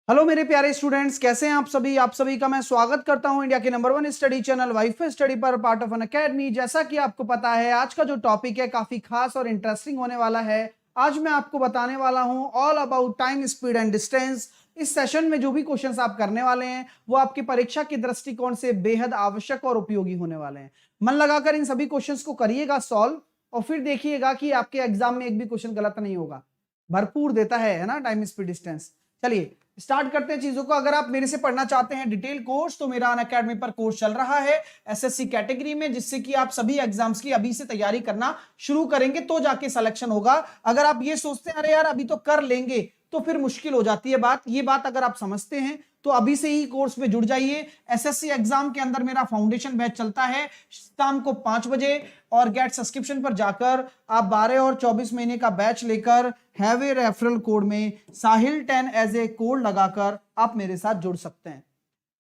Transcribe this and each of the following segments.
Hello मेरे प्यारे students, कैसे हैं आप सभी का मैं स्वागत करता हूं इंडिया के number 1 study channel wifi study पर पार्ट ऑफ एन अकेडमी। जैसा कि आपको पता है, आज का जो टॉपिक है काफी खास और इंटरेस्टिंग होने वाला है। आज मैं आपको बताने वाला हूं all about time, speed and distance. इस सेशन में जो भी क्वेश्चंस आप करने वाले हैं वो आपकी परीक्षा के दृष्टिकोण से बेहद आवश्यक और उपयोगी होने वाले हैं। मन लगाकर इन सभी क्वेश्चंस को करिएगा सॉल्व, और फिर देखिएगा कि आपके एग्जाम में एक भी क्वेश्चन गलत नहीं होगा। भरपूर देता है ना टाइम, स्पीड, डिस्टेंस। चलिए स्टार्ट करते हैं चीजों को। अगर आप मेरे से पढ़ना चाहते हैं डिटेल कोर्स, तो मेरा अनअकैडमी पर कोर्स चल रहा है एसएससी कैटेगरी में, जिससे कि आप सभी एग्जाम्स की अभी से तैयारी करना शुरू करेंगे तो जाके सिलेक्शन होगा। अगर आप ये सोचते हैं अरे यार अभी तो कर लेंगे, तो फिर मुश्किल हो जाती है बात। ये बात अगर आप समझते हैं तो अभी से ही कोर्स में जुड़ जाइए। एसएससी एग्जाम के अंदर मेरा फाउंडेशन बैच चलता है शाम को 5 बजे, और गेट सब्सक्रिप्शन पर जाकर आप 12 और 24 महीने का बैच लेकर हैव ए रेफरल कोड में साहिल 10 एज ए कोड लगाकर आप मेरे साथ जुड़ सकते हैं।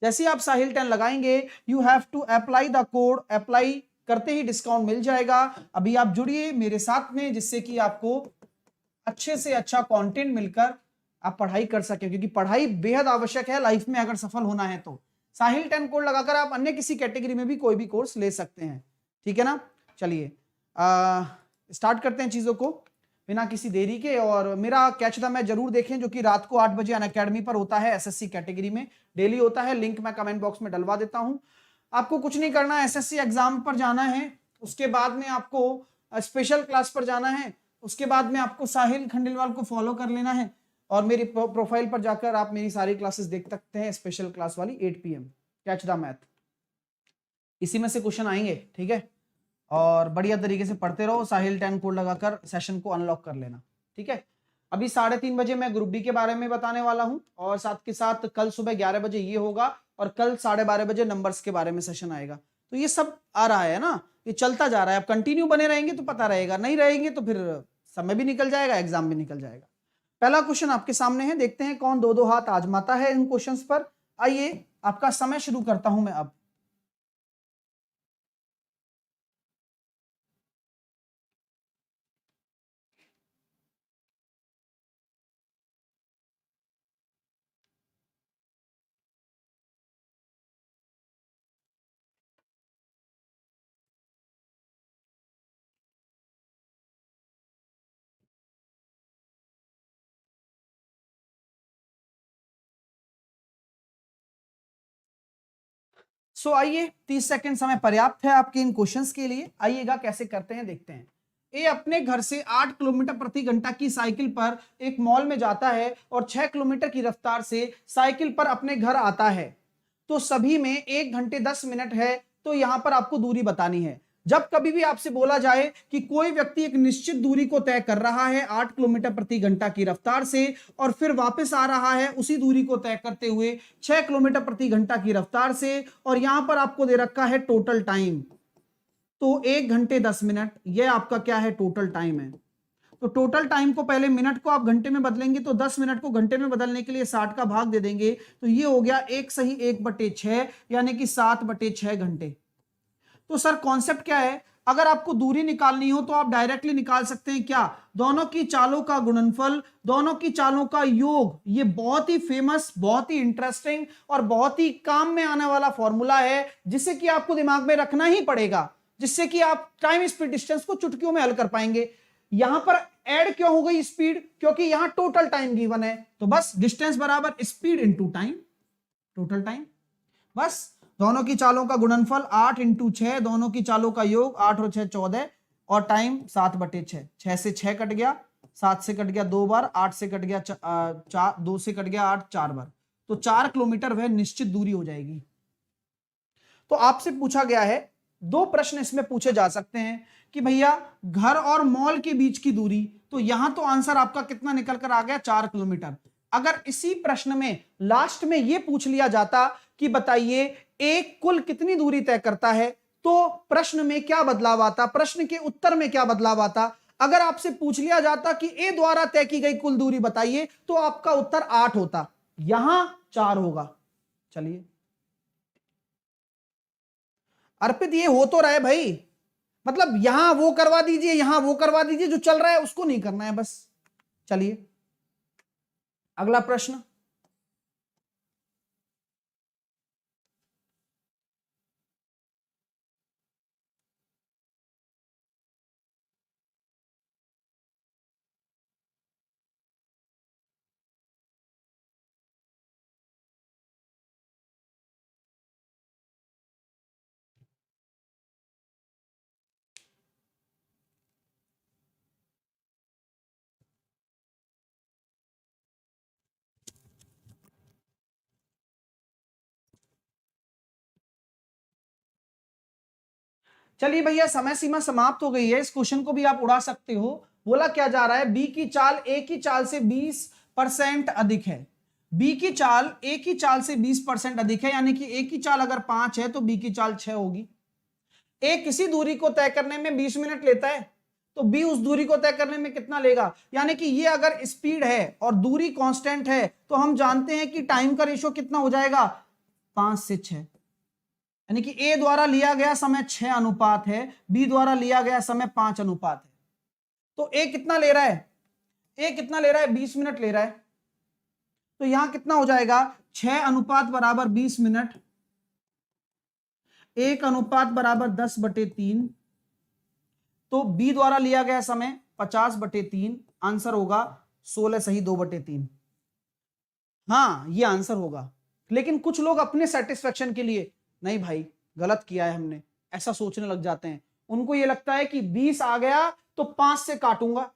जैसे ही आप साहिल 10 लगाएंगे, you have to apply the code. Apply करते ही डिस्काउंट मिल जाएगा। अभी आप जुड़िए मेरे साथ में, जिससे कि आपको अच्छे से अच्छा कंटेंट मिलकर आप पढ़ाई कर सके, क्योंकि पढ़ाई बेहद आवश्यक है लाइफ में अगर सफल होना है तो। साहिल 10 कोड लगाकर आप अन्य किसी कैटेगरी में भी कोई भी कोर्स ले सकते हैं, ठीक है ना। चलिए स्टार्ट करते हैं चीजों को बिना किसी देरी के। और मेरा कैच द मैच जरूर देखें, जो कि रात को 8 बजे अनअकैडमी पर होता है, एसएससी कैटेगरी में डेली होता है। लिंक मैं कमेंट बॉक्स में डलवा देता हूं। आपको कुछ नहीं करना, एसएससी एग्जाम पर जाना है, उसके बाद में आपको स्पेशल क्लास पर जाना है, उसके बाद में आपको साहिल खंडेलवाल को फॉलो कर लेना है, और मेरी प्रोफाइल पर जाकर आप मेरी सारी क्लासेस देख सकते हैं। स्पेशल क्लास वाली 8 PM, कैच द मैथ, इसी में से क्वेश्चन आएंगे, ठीक है। और बढ़िया तरीके से पढ़ते रहो, साहिल 10 कोड लगाकर सेशन को अनलॉक कर लेना, ठीक है। अभी 3:30 बजे मैं ग्रुप डी के बारे में बताने वाला हूं, और साथ के साथ कल सुबह 11 बजे ये होगा, और कल 12:30 बजे नंबर्स के बारे में सेशन आएगा। तो ये सब आ रहा है ना, ये चलता जा रहा है। अब कंटिन्यू बने रहेंगे तो पता रहेगा, नहीं रहेंगे तो फिर समय भी निकल जाएगा, एग्जाम भी निकल जाएगा। पहला क्वेश्चन आपके सामने है, देखते हैं कौन दो दो हाथ आजमाता है इन क्वेश्चंस पर। आइए आपका समय शुरू करता हूं मैं अब। आइए 30 सेकंड समय पर्याप्त है आपके इन क्वेश्चंस के लिए। आइएगा कैसे करते हैं देखते हैं। ए अपने घर से 8 किलोमीटर प्रति घंटा की साइकिल पर एक मॉल में जाता है और 6 किलोमीटर की रफ्तार से साइकिल पर अपने घर आता है। तो सभी में 1 घंटे 10 मिनट है, तो यहां पर आपको दूरी बतानी है। जब कभी भी आपसे बोला जाए कि कोई व्यक्ति एक निश्चित दूरी को तय कर रहा है 8 किलोमीटर प्रति घंटा की रफ्तार से, और फिर वापस आ रहा है उसी दूरी को तय करते हुए 6 किलोमीटर प्रति घंटा की रफ्तार से, और यहां पर आपको दे रखा है टोटल टाइम, तो 1 घंटे 10 मिनट, यह आपका क्या है, टोटल टाइम है। तो टोटल टाइम को पहले मिनट को आप घंटे में बदलेंगे, तो 10 मिनट को घंटे में बदलने के लिए 60 का भाग दे देंगे, तो ये हो गया 1 सही 1/6, यानी कि 7/6 घंटे। तो सर कॉन्सेप्ट क्या है, अगर आपको दूरी निकालनी हो तो आप डायरेक्टली निकाल सकते हैं क्या, दोनों की चालों का गुणनफल, दोनों की चालों का योग। ये बहुत ही फेमस, बहुत ही इंटरेस्टिंग और बहुत ही काम में आने वाला फॉर्मूला है, जिसे कि आपको दिमाग में रखना ही पड़ेगा, जिससे कि आप टाइम, स्पीड, डिस्टेंस को चुटकियों में हल कर पाएंगे। यहां पर ऐड क्यों हो गई स्पीड, क्योंकि यहां टोटल टाइम गिवन है, तो बस डिस्टेंस बराबर speed into time, total time. बस दोनों की चालों का गुणनफल 8 × 6, दोनों की चालों का योग 8 और 6 14, और टाइम 7/6। 6 से 6 कट गया, 7 से कट गया 2 बार, 8 से कट गया 2 से कट गया 8 4 बार, तो 4 किलोमीटर वह निश्चित दूरी हो जाएगी। तो आपसे पूछा गया है, दो प्रश्न इसमें पूछे जा सकते हैं कि भैया घर और मॉल के बीच की दूरी, तो यहां तो आंसर आपका कितना निकल कर आ गया, 4 किलोमीटर। अगर इसी प्रश्न में लास्ट में यह पूछ लिया जाता कि बताइए एक कुल कितनी दूरी तय करता है, तो प्रश्न में क्या बदलाव आता, प्रश्न के उत्तर में क्या बदलाव आता। अगर आपसे पूछ लिया जाता कि ए द्वारा तय की गई कुल दूरी बताइए, तो आपका उत्तर 8 होता, यहां 4 होगा। चलिए अर्पित, ये हो तो रहा है भाई, मतलब यहां वो करवा दीजिए, यहां वो करवा दीजिए, जो चल रहा है उसको नहीं करना है बस। चलिए अगला प्रश्न, चलिए भैया, समय सीमा समाप्त हो गई है। इस क्वेश्चन को भी आप उड़ा सकते हो। बोला क्या जा रहा है, बी की चाल ए की चाल से 20% अधिक है। बी की चाल ए की चाल से 20% अधिक है, यानी कि ए की चाल अगर 5 है तो बी की चाल 6 होगी। ए किसी दूरी को तय करने में 20 मिनट लेता है, तो बी उस दूरी को तय करने में कितना लेगा। यानी कि ये अगर स्पीड है और दूरी कांस्टेंट है तो हम जानते हैं कि टाइम का रेशो कितना हो जाएगा, 5 से 6। यानी कि ए द्वारा लिया गया समय 6 अनुपात है, बी द्वारा लिया गया समय 5 अनुपात है। तो ए कितना ले रहा है, ए कितना ले रहा है, 20 मिनट ले रहा है। तो यहां कितना हो जाएगा, 6 अनुपात बराबर 20 मिनट, 1 अनुपात बराबर 10/3। तो बी द्वारा लिया गया समय 50/3, आंसर होगा 16 सही 2/3। हाँ ये आंसर होगा। लेकिन कुछ लोग अपने सेटिस्फेक्शन के लिए, नहीं भाई गलत किया है हमने, ऐसा सोचने लग जाते हैं। उनको ये लगता है कि 20 आ गया तो 5 से काटूंगा,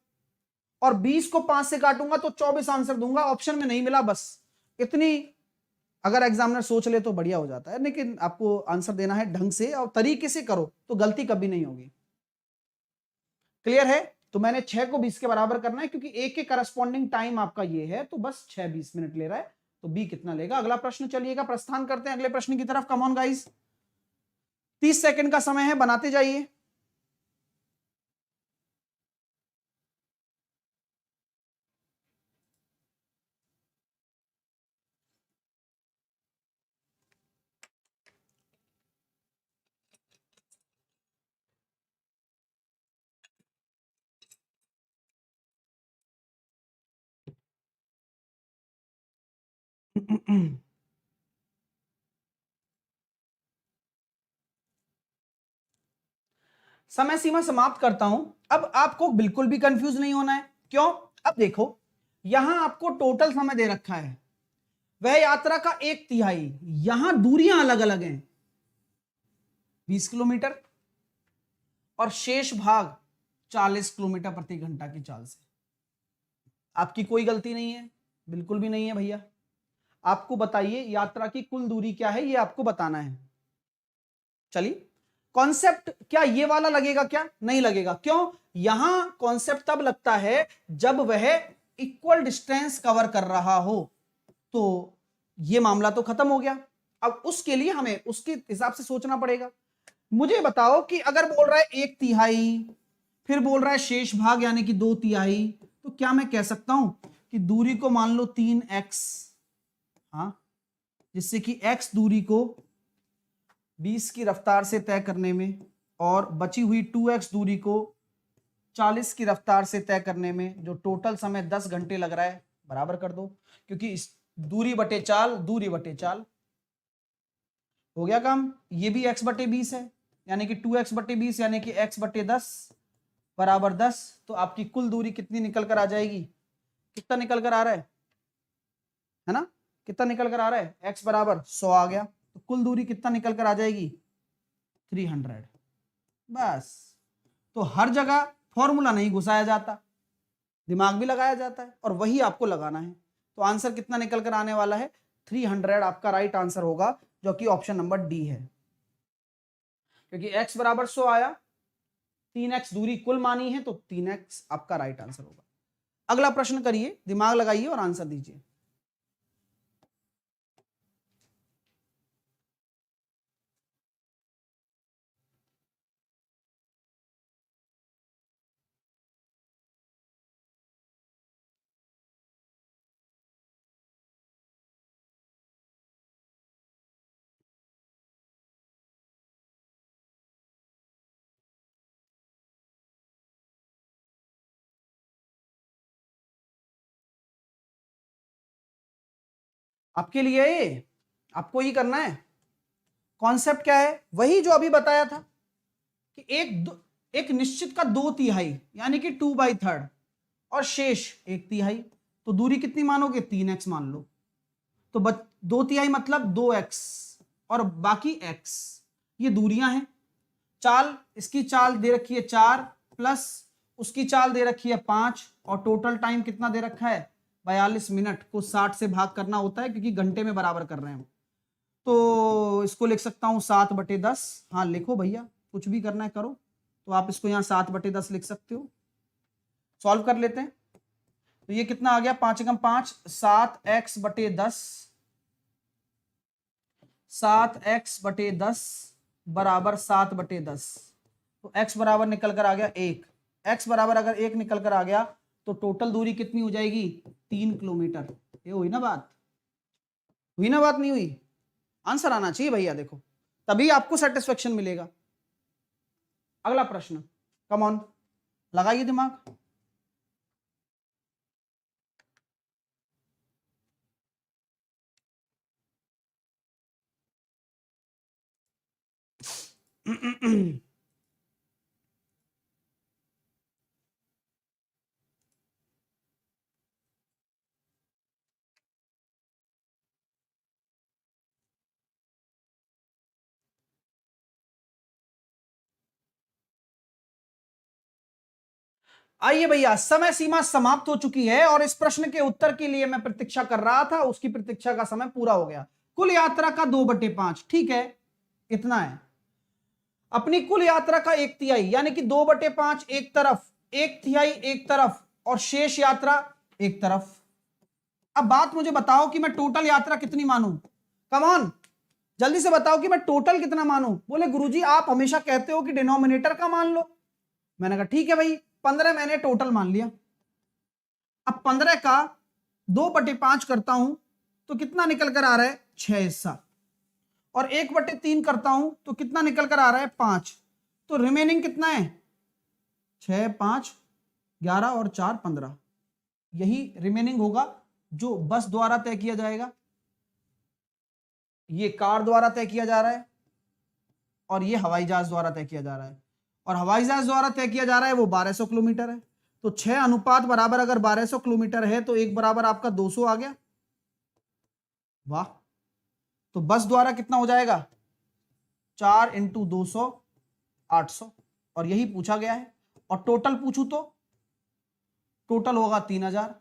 और 20 को 5 से काटूंगा तो 24 आंसर दूंगा, ऑप्शन में नहीं मिला बस। इतनी अगर एग्जामिनर सोच ले तो बढ़िया हो जाता है। लेकिन आपको आंसर देना है ढंग से और तरीके से करो तो गलती कभी नहीं होगी। क्लियर है। तो मैंने 6 को 20 के बराबर करना है, क्योंकि ए के करस्पॉन्डिंग टाइम आपका ये है, तो बस 6 20 मिनट ले रहा है। तो बी कितना लेगा। अगला प्रश्न चलिएगा, प्रस्थान करते हैं अगले प्रश्न की तरफ। कम ऑन गाइस, 30 सेकंड का समय है, बनाते जाइए। समय सीमा समाप्त करता हूं। अब आपको बिल्कुल भी कंफ्यूज नहीं होना है। क्यों, अब देखो यहां आपको टोटल समय दे रखा है, वह यात्रा का 1/3। यहां दूरियां अलग अलग हैं, 20 किलोमीटर, और शेष भाग 40 किलोमीटर प्रति घंटा की चाल से। आपकी कोई गलती नहीं है, बिल्कुल भी नहीं है भैया। आपको बताइए यात्रा की कुल दूरी क्या है, ये आपको बताना है। चलिए, कॉन्सेप्ट क्या ये वाला लगेगा, क्या नहीं लगेगा। क्यों, यहां कॉन्सेप्ट तब लगता है जब वह इक्वल डिस्टेंस कवर कर रहा हो, तो ये मामला तो खत्म हो गया। अब उसके लिए हमें उसके हिसाब से सोचना पड़ेगा। मुझे बताओ कि अगर बोल रहा है 1/3, फिर बोल रहा है शेष भाग यानी कि 2/3, तो क्या मैं कह सकता हूं कि दूरी को मान लो 3x, हाँ, जिससे कि x दूरी को 20 की रफ्तार से तय करने में और बची हुई 2x दूरी को 40 की रफ्तार से तय करने में जो टोटल समय 10 घंटे लग रहा है, बराबर कर दो। क्योंकि इस दूरी बटे चाल, दूरी बटे चाल, हो गया काम। ये भी x/20 है, यानी कि 2x/20 यानी कि x/10 बराबर 10। तो आपकी कुल दूरी कितनी निकल कर आ जाएगी, कितना निकल कर आ रहा है ना, कितना निकल कर आ रहा है, x बराबर 100 आ गया। तो कुल दूरी कितना निकल कर आ जाएगी, 300। बस। तो हर जगह फॉर्मूला नहीं घुसाया जाता, दिमाग भी लगाया जाता है, और वही आपको लगाना है। तो आंसर कितना निकल कर आने वाला है, 300 आपका राइट आंसर होगा, जो कि ऑप्शन नंबर डी है। क्योंकि x बराबर 100 आया, 3x दूरी कुल मानी है, तो 3x आपका राइट आंसर होगा। अगला प्रश्न करिए, दिमाग लगाइए और आंसर दीजिए। आपके लिए ये, आपको ही करना है। कॉन्सेप्ट क्या है, वही जो अभी बताया था कि एक निश्चित का 2/3 यानी कि 2/3 और शेष 1/3। तो दूरी कितनी मानोगे, 3x मान लो। तो 2/3 मतलब 2x और बाकी x, ये दूरियां हैं। चाल, इसकी चाल दे रखी है 4 प्लस उसकी चाल दे रखी है 5, और टोटल टाइम कितना दे रखा है, 42 मिनट को 60 से भाग करना होता है, क्योंकि घंटे में बराबर कर रहे हैं हम। तो इसको लिख सकता हूं 7/10। हाँ लिखो भैया, कुछ भी करना है करो। तो आप इसको यहाँ 7/10 लिख सकते हो। सॉल्व कर लेते हैं। तो ये कितना आ गया, 5 एकम 5, 7x/10, 7x/10 बराबर 7/10। तो x बराबर निकल कर आ गया 1। x बराबर अगर 1 निकल कर आ गया तो टोटल दूरी कितनी हो जाएगी, 3 किलोमीटर। ये हुई ना बात, हुई ना बात, नहीं हुई? आंसर आना चाहिए भैया, देखो तभी आपको सेटिस्फेक्शन मिलेगा। अगला प्रश्न, कम ऑन, लगाइए दिमाग। आइए भैया, समय सीमा समाप्त हो चुकी है और इस प्रश्न के उत्तर के लिए मैं प्रतीक्षा कर रहा था, उसकी प्रतीक्षा का समय पूरा हो गया। कुल यात्रा का 2/5, ठीक है, इतना है। अपनी कुल यात्रा का 1/3 यानी कि 2/5 एक तरफ, 1/3 एक तरफ और शेष यात्रा एक तरफ। अब बात मुझे बताओ कि मैं टोटल यात्रा कितनी मानूं। कम ऑन, जल्दी से बताओ कि मैं टोटल कितना मानूं। बोले गुरुजी आप हमेशा कहते हो कि डिनोमिनेटर का मान लो। मैंने कहा ठीक है भाई, 15 मैंने टोटल मान लिया। अब 15 का 2/5 करता हूं तो कितना निकल कर आ रहा है, 6 हिस्सा। और 1/3 करता हूं तो कितना निकल कर आ रहा है, 5। तो रिमेनिंग कितना है, 6, 5, 11 और 4, 15। यही रिमेनिंग होगा जो बस द्वारा तय किया जाएगा, ये कार द्वारा तय किया जा रहा है और ये हवाई जहाज द्वारा तय किया जा रहा है। और हवाई जहाज द्वारा तय किया जा रहा है वो 1200 किलोमीटर है। तो 6 अनुपात बराबर अगर 1200 किलोमीटर है तो 1 बराबर आपका 200 आ गया। वाह, तो बस द्वारा कितना हो जाएगा, 4 × 200, 800। और यही पूछा गया है। और टोटल पूछूं तो टोटल होगा 3000।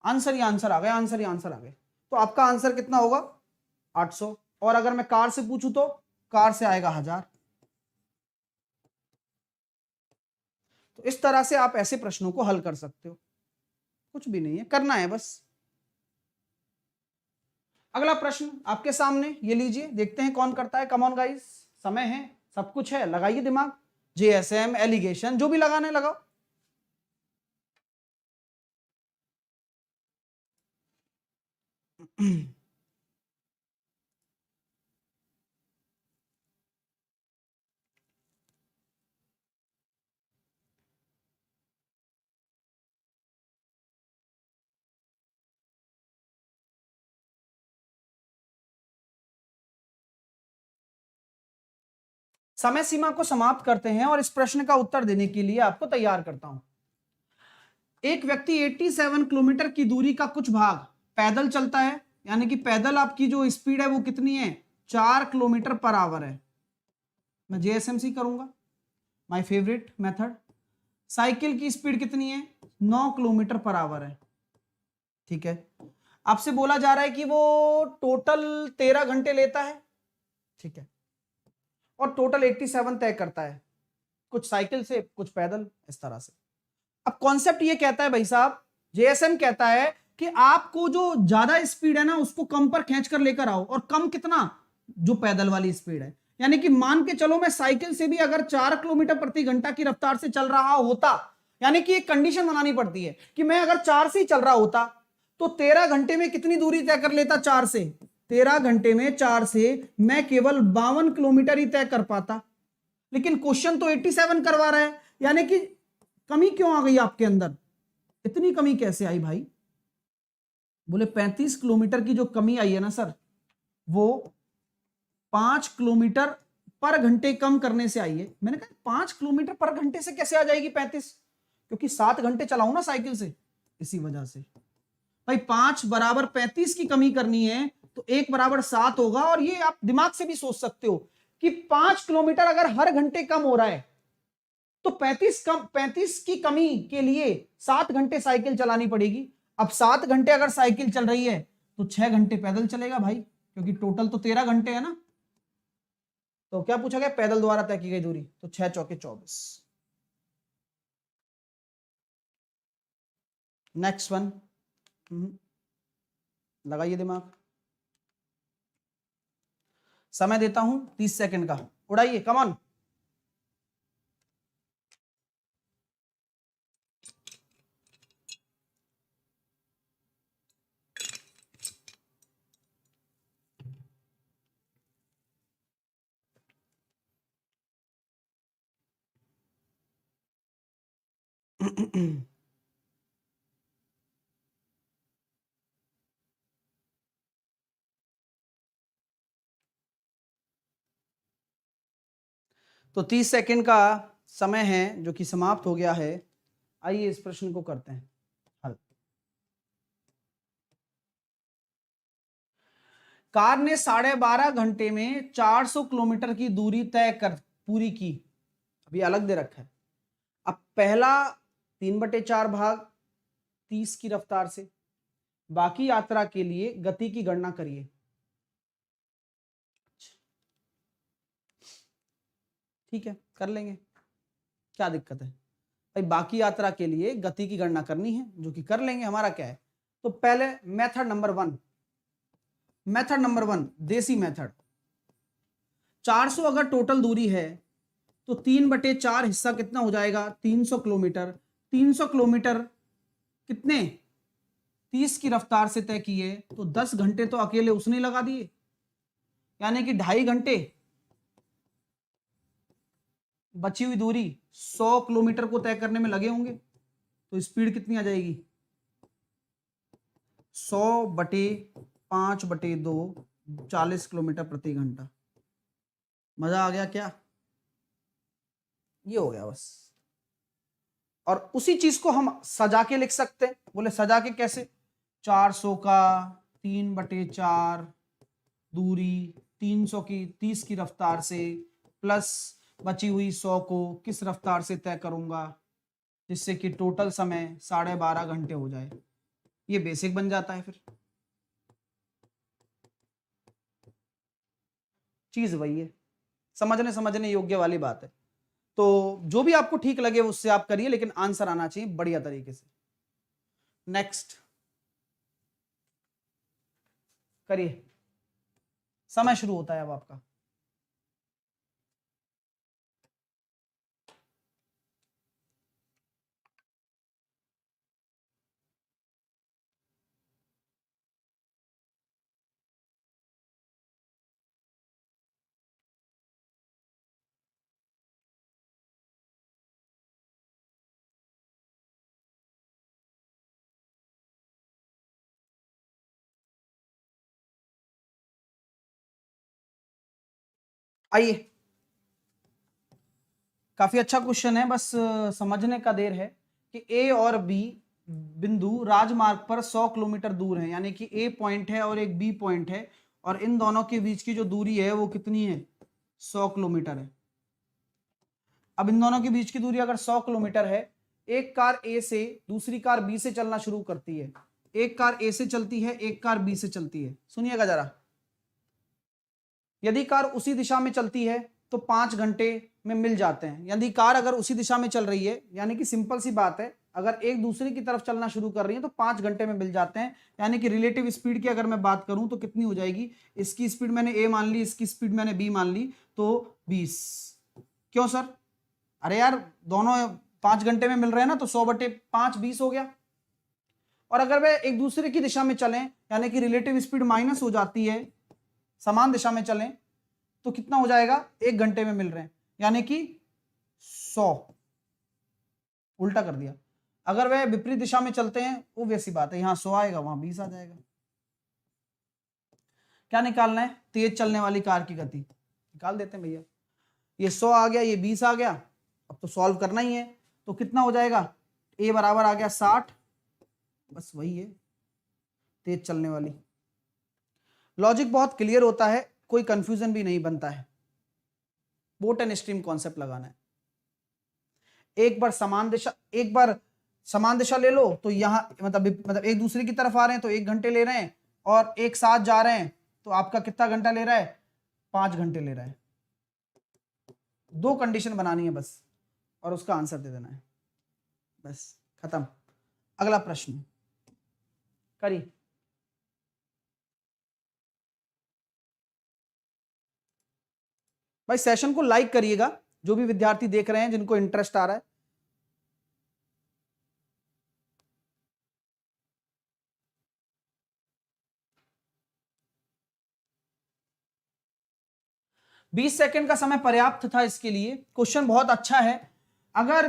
आंसर ही आंसर आ गया, आंसर ही आंसर आ गया। तो आपका आंसर कितना होगा, 800। और अगर मैं कार से पूछूं तो कार से आएगा 1000। तो इस तरह से आप ऐसे प्रश्नों को हल कर सकते हो, कुछ भी नहीं है, करना है बस। अगला प्रश्न आपके सामने, ये लीजिए, देखते हैं कौन करता है। कम ऑन गाइस, समय है, सब कुछ है, लगाइए दिमाग। JSM, एलिगेशन, जो भी लगाने लगाओ। समय सीमा को समाप्त करते हैं और इस प्रश्न का उत्तर देने के लिए आपको तैयार करता हूं। एक व्यक्ति 87 किलोमीटर की दूरी का कुछ भाग पैदल चलता है, यानी कि पैदल आपकी जो स्पीड है वो कितनी है, 4 किलोमीटर पर आवर है। मैं JSMC करूंगा, माय फेवरेट मेथड। साइकिल की स्पीड कितनी है, 9 किलोमीटर पर आवर है। ठीक है, आपसे बोला जा रहा है कि वो टोटल 13 घंटे लेता है। ठीक है, और टोटल 87 तय करता है, कुछ साइकिल से कुछ पैदल, इस तरह से। अब कॉन्सेप्ट ये कहता है भाई साहब, JSM कहता है कि आपको जो ज्यादा स्पीड है ना उसको कम पर खींच कर लेकर आओ। और कम कितना, जो पैदल वाली स्पीड है। यानी कि मान के चलो मैं साइकिल से भी अगर 4 किलोमीटर प्रति घंटा की रफ्तार से चल रहा होता, यानी कि एक कंडीशन बनानी पड़ती है कि मैं अगर 4 से ही चल रहा होता तो 13 घंटे में कितनी दूरी तय कर लेता, 4 से। 13 घंटे में 4 से मैं केवल 52 किलोमीटर ही तय कर पाता। लेकिन क्वेश्चन तो 87 करवा रहा है, यानी कि कमी क्यों आ गई आपके अंदर, इतनी कमी कैसे आई भाई? बोले 35 किलोमीटर की जो कमी आई है ना सर, वो 5 किलोमीटर पर घंटे कम करने से आई है। मैंने कहा 5 किलोमीटर पर घंटे से कैसे आ जाएगी 35, क्योंकि 7 घंटे चलाऊं ना साइकिल से, इसी वजह से। भाई 5 बराबर 35 की कमी करनी है तो 1 बराबर 7 होगा। और ये आप दिमाग से भी सोच सकते हो कि 5 किलोमीटर अगर हर घंटे कम हो रहा है तो 35 की कमी के लिए 7 घंटे साइकिल चलानी पड़ेगी। अब 7 घंटे अगर साइकिल चल रही है तो 6 घंटे पैदल चलेगा भाई, क्योंकि टोटल तो 13 घंटे है ना। तो क्या पूछा गया, पैदल द्वारा तय की गई दूरी, तो 6 चौके 24। नेक्स्ट वन, लगाइए दिमाग, समय देता हूं 30 सेकंड का, उड़ाइए, कम ऑन। तो 30 सेकंड का समय है जो कि समाप्त हो गया है। आइए इस प्रश्न को करते हैं हल। कार ने 12.5 घंटे में 400 किलोमीटर की दूरी तय कर पूरी की, अभी अलग दे रखा है। अब पहला 3/4 भाग 30 की रफ्तार से, बाकी यात्रा के लिए गति की गणना करिए। ठीक है, कर लेंगे, क्या दिक्कत है भाई, बाकी यात्रा के लिए गति की गणना करनी है, जो कि कर लेंगे, हमारा क्या है। तो पहले मेथड नंबर वन, देसी मेथड। 400 अगर टोटल दूरी है तो 3/4 हिस्सा कितना हो जाएगा, 300 किलोमीटर। 300 किलोमीटर कितने 30 की रफ्तार से तय किए, तो 10 घंटे तो अकेले उसने लगा दिए, यानी कि 2.5 घंटे। बची हुई दूरी 100 किलोमीटर को तय करने में लगे होंगे, तो स्पीड कितनी आ जाएगी, 100/5/2, 40 किलोमीटर प्रति घंटा। मजा आ गया क्या, ये हो गया बस। और उसी चीज को हम सजा के लिख सकते हैं। बोले सजा के कैसे, 400 का 3/4 दूरी 300 की 30 की रफ्तार से, प्लस बची हुई 100 को किस रफ्तार से तय करूंगा, जिससे कि टोटल समय 12.5 घंटे हो जाए। ये बेसिक बन जाता है। फिर चीज वही है, समझने योग्य वाली बात है। तो जो भी आपको ठीक लगे उससे आप करिए, लेकिन आंसर आना चाहिए बढ़िया तरीके से। नेक्स्ट करिए, समय शुरू होता है अब आपका। आइए, काफी अच्छा क्वेश्चन है, बस समझने का देर है कि ए और बी बिंदु राजमार्ग पर 100 किलोमीटर दूर है, यानी कि ए पॉइंट है और एक बी पॉइंट है, और इन दोनों के बीच की जो दूरी है वो कितनी है, 100 किलोमीटर है। अब इन दोनों के बीच की दूरी अगर 100 किलोमीटर है, एक कार ए से दूसरी कार बी से चलना शुरू करती है, एक कार ए से चलती है, एक कार बी से चलती है। सुनिएगा जरा, यदि कार उसी दिशा में चलती है तो 5 घंटे में मिल जाते हैं। यदि कार अगर उसी दिशा में चल रही है, यानी कि सिंपल सी बात है, अगर एक दूसरे की तरफ चलना शुरू कर रही है तो 5 घंटे में मिल जाते हैं। यानी कि रिलेटिव स्पीड की अगर मैं बात करूं तो कितनी हो जाएगी, इसकी स्पीड मैंने ए मान ली, इसकी स्पीड मैंने बी मान ली, तो 20। क्यों सर, अरे यार दोनों 5 घंटे में मिल रहे हैं ना, तो 100/5 20 हो गया। और अगर वे एक दूसरे की दिशा में चलें, यानी कि रिलेटिव स्पीड माइनस हो जाती है, समान दिशा में चलें, तो कितना हो जाएगा, 1 घंटे में मिल रहे हैं, यानी कि 100। उल्टा कर दिया, अगर वह विपरीत दिशा में चलते हैं, वो वैसी बात है, यहां 100 आएगा वहां 20 आ जाएगा। क्या निकालना है, तेज चलने वाली कार की गति निकाल देते हैं भैया। ये 100 आ गया, ये 20 आ गया, अब तो सॉल्व करना ही है, तो कितना हो जाएगा, ए बराबर आ गया 60, बस वही है तेज चलने वाली। लॉजिक बहुत क्लियर होता है, कोई कंफ्यूजन भी नहीं बनता है। बोट एंड स्ट्रीम कॉन्सेप्ट लगाना है। एक बार समान दिशा ले लो, तो यहां मतलब एक दूसरे की तरफ आ रहे हैं तो 1 घंटे ले रहे हैं, और एक साथ जा रहे हैं तो आपका कितना घंटा ले रहा है, 5 घंटे ले रहा है। दो कंडीशन बनानी है बस और उसका आंसर दे देना है, बस खत्म। अगला प्रश्न करिए। भाई सेशन को लाइक करिएगा, जो भी विद्यार्थी देख रहे हैं जिनको इंटरेस्ट आ रहा है। बीस सेकंड का समय पर्याप्त था इसके लिए। क्वेश्चन बहुत अच्छा है। अगर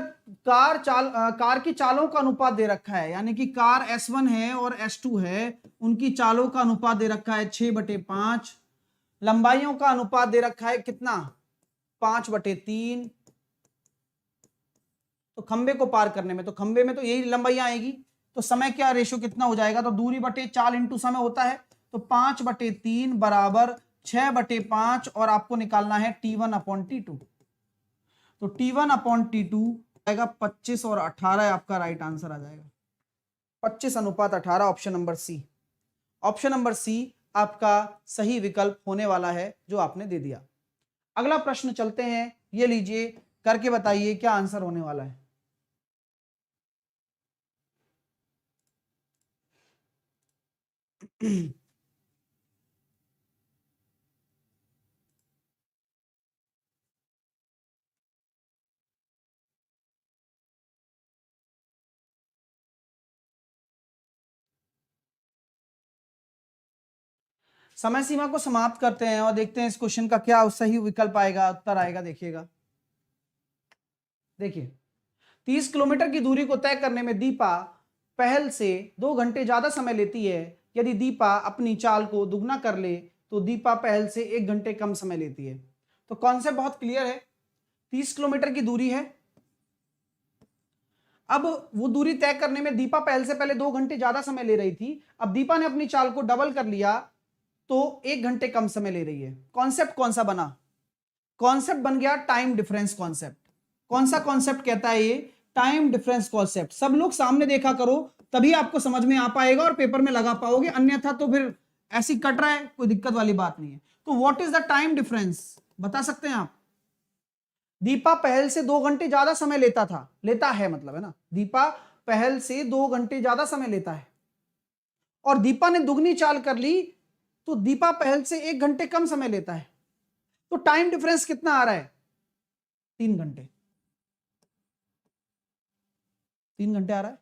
कार की चालों का अनुपात दे रखा है, यानी कि कार S1 है और S2 है, उनकी चालों का अनुपात दे रखा है 6/5, लंबाइयों का अनुपात दे रखा है कितना 5/3, तो खंबे को पार करने में, तो खंबे में तो यही लंबाइयां आएगी, तो समय क्या रेशियो कितना हो जाएगा, तो दूरी बटे चाल इंटू समय होता है, तो 5/3 बराबर 6/5, और आपको निकालना है T1/T2, तो T1/T2 आएगा 25 और 18 आपका राइट आंसर आ जाएगा। 25:18, option number C. Option number C आपका सही विकल्प होने वाला है जो आपने दे दिया। अगला प्रश्न चलते हैं, ये लीजिए, करके बताइए क्या आंसर होने वाला है। समय सीमा को समाप्त करते हैं और देखते हैं इस क्वेश्चन का क्या सही विकल्प आएगा, उत्तर आएगा। देखिएगा, देखिए 30 किलोमीटर की दूरी को तय करने में दीपा पहल से 2 घंटे ज्यादा समय लेती है। यदि दीपा अपनी चाल को दुगना कर ले तो दीपा पहल से 1 घंटे कम समय लेती है। तो कॉन्सेप्ट बहुत क्लियर है। 30 किलोमीटर की दूरी है, अब वो दूरी तय करने में दीपा पहल से पहले 2 घंटे ज्यादा समय ले रही थी। अब दीपा ने अपनी चाल को डबल कर लिया तो 1 घंटे कम समय ले रही है। कॉन्सेप्ट कौन सा बना? कॉन्सेप्ट बन गया टाइम डिफरेंस कॉन्सेप्ट। कौन सा कॉन्सेप्ट कहता है ये? Time difference concept. सब लोग सामने देखा करो, तभी आपको समझ में आ पाएगा और पेपर में लगा पाओगे, अन्यथा तो फिर ऐसी कट रहा है, कोई दिक्कत वाली बात नहीं है। तो what is the time difference, बता सकते हैं आप? दीपा पहल से 2 घंटे ज्यादा समय लेता है मतलब, है ना, दीपा पहल से 2 घंटे ज्यादा समय लेता है और दीपा ने दुगनी चाल कर ली तो दीपा पहल से 1 घंटे कम समय लेता है। तो टाइम डिफरेंस कितना आ रहा है? 3 घंटे। 3 घंटे आ रहा है,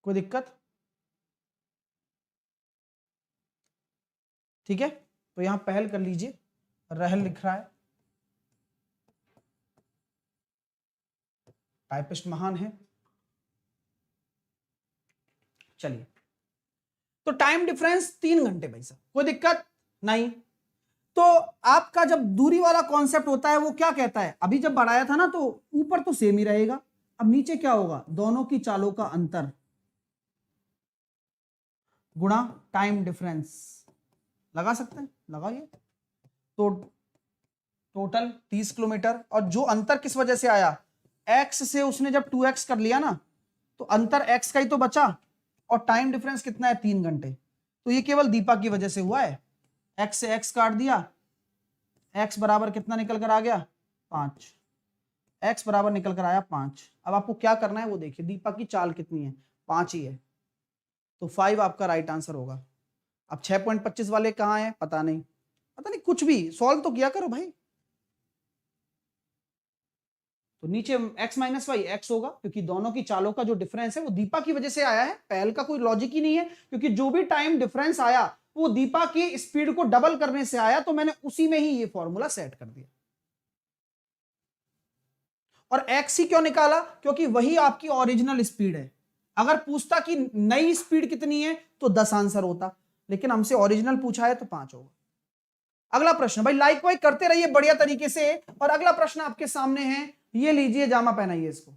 कोई दिक्कत? ठीक है, तो यहां पहल कर लीजिए, रहल लिख रहा है, टाइपिस्ट महान है। चलिए, तो टाइम डिफरेंस 3 घंटे भाई साहब, कोई दिक्कत नहीं। तो आपका जब दूरी वाला कॉन्सेप्ट होता है वो क्या कहता है, अभी जब बढ़ाया था ना तो ऊपर तो सेम ही रहेगा, अब नीचे क्या होगा, दोनों की चालों का अंतर गुणा टाइम डिफरेंस। लगा सकते हैं, लगाइए। तो टोटल 30 किलोमीटर, और जो अंतर किस वजह से आया, x से उसने जब 2x कर लिया ना तो अंतर x का ही तो बचा, और टाइम डिफरेंस कितना है, 3 घंटे। तो ये केवल दीपा की वजह से हुआ है। x से x काट दिया, x बराबर कितना निकल कर आ गया, 5। x बराबर निकल कर आया 5। अब आपको क्या करना है वो देखिए, दीपा की चाल कितनी है, 5 ही है, तो 5 आपका राइट आंसर होगा। अब 6.25 वाले कहाँ हैं, पता नहीं, पता नहीं, कुछ भी सॉल्व तो किया करो भाई। तो नीचे x माइनस वाई एक्स होगा, क्योंकि दोनों की चालों का जो डिफरेंस है वो दीपा की वजह से आया है, पहल का कोई लॉजिक ही नहीं है, क्योंकि जो भी टाइम डिफरेंस आया वो दीपा की स्पीड को डबल करने से आया, तो मैंने उसी में ही ये फॉर्मूला सेट कर दिया। और x ही क्यों निकाला, क्योंकि वही आपकी ओरिजिनल स्पीड है। अगर पूछता कि नई स्पीड कितनी है तो 10 आंसर होता, लेकिन हमसे ओरिजिनल पूछा है तो 5 होगा। अगला प्रश्न भाई, लाइक वाइक करते रहिए बढ़िया तरीके से। और अगला प्रश्न आपके सामने है, ये लीजिए, जामा पहनाइए इसको।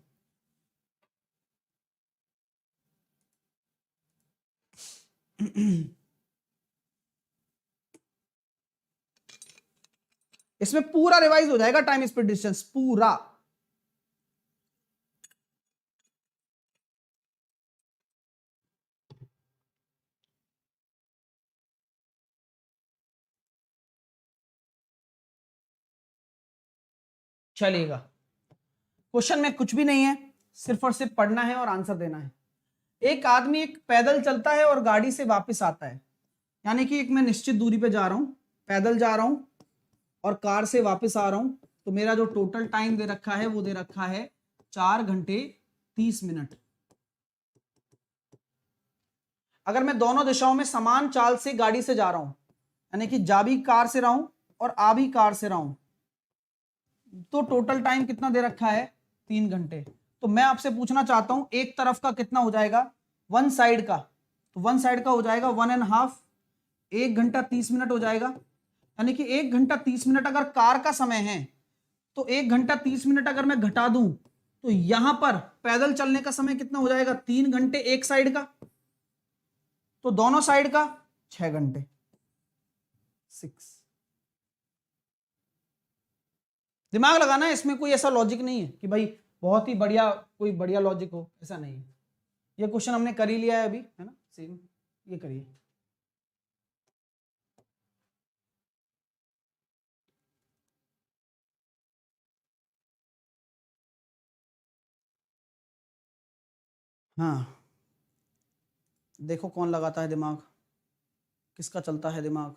इसमें पूरा रिवाइज हो जाएगा टाइम स्पीड डिस्टेंस पूरा। चलेगा। क्वेश्चन में कुछ भी नहीं है, सिर्फ और सिर्फ पढ़ना है और आंसर देना है। एक आदमी एक पैदल चलता है और गाड़ी से वापस आता है, यानी कि एक मैं निश्चित दूरी पे जा रहा हूं, पैदल जा रहा हूं और कार से वापस आ रहा हूं, तो मेरा जो टोटल टाइम दे रखा है वो दे रखा है 4 घंटे 30 मिनट। अगर मैं दोनों दिशाओं में समान चाल से गाड़ी से जा रहा हूं, यानी कि जा भी कार से रहा हूं और आ भी कार से रहा हूं, तो टोटल टाइम कितना दे रखा है 3 घंटे। तो मैं आपसे पूछना चाहता हूं एक तरफ का कितना हो जाएगा, वन साइड का, तो वन साइड का हो जाएगा 1.5, 1 घंटा 30 मिनट हो जाएगा। यानी कि 1 घंटा 30 मिनट अगर कार का समय है, तो 1 घंटा 30 मिनट अगर मैं घटा दूं, तो यहां पर पैदल चलने का समय कितना हो जाएगा, 3 घंटे एक साइड का, तो दोनों साइड का 6 घंटे, 6। दिमाग लगाना है, इसमें कोई ऐसा लॉजिक नहीं है कि भाई बहुत ही बढ़िया कोई बढ़िया लॉजिक हो, ऐसा नहीं है। ये क्वेश्चन हमने कर ही लिया है अभी, है ना, सेम ये करिए। हाँ, देखो कौन लगाता है दिमाग, किसका चलता है दिमाग।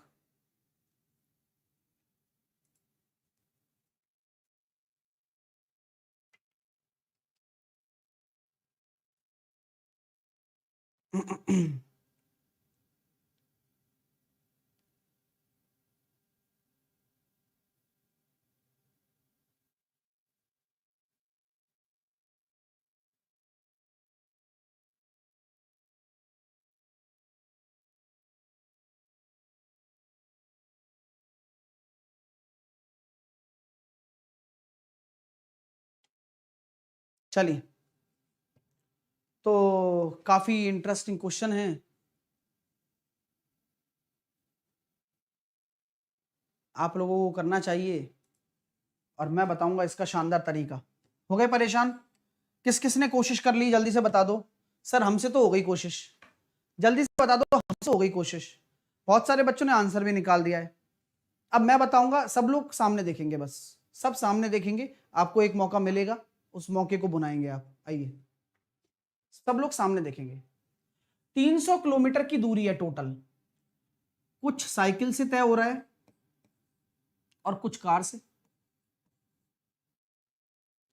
चलिए, तो काफी इंटरेस्टिंग क्वेश्चन है। आप लोगों को करना चाहिए और मैं बताऊंगा इसका शानदार तरीका। हो गए परेशान? किस किस ने कोशिश कर ली, जल्दी से बता दो। सर हमसे तो हो गई कोशिश, जल्दी से बता दो, हमसे हो गई कोशिश। बहुत सारे बच्चों ने आंसर भी निकाल दिया है। अब मैं बताऊंगा, सब लोग सामने देखेंगे, बस सब सामने देखेंगे, आपको एक मौका मिलेगा, उस मौके को बुनाएंगे आप। आइए, सब लोग सामने देखेंगे। 300 किलोमीटर की दूरी है टोटल, कुछ साइकिल से तय हो रहा है और कुछ कार से।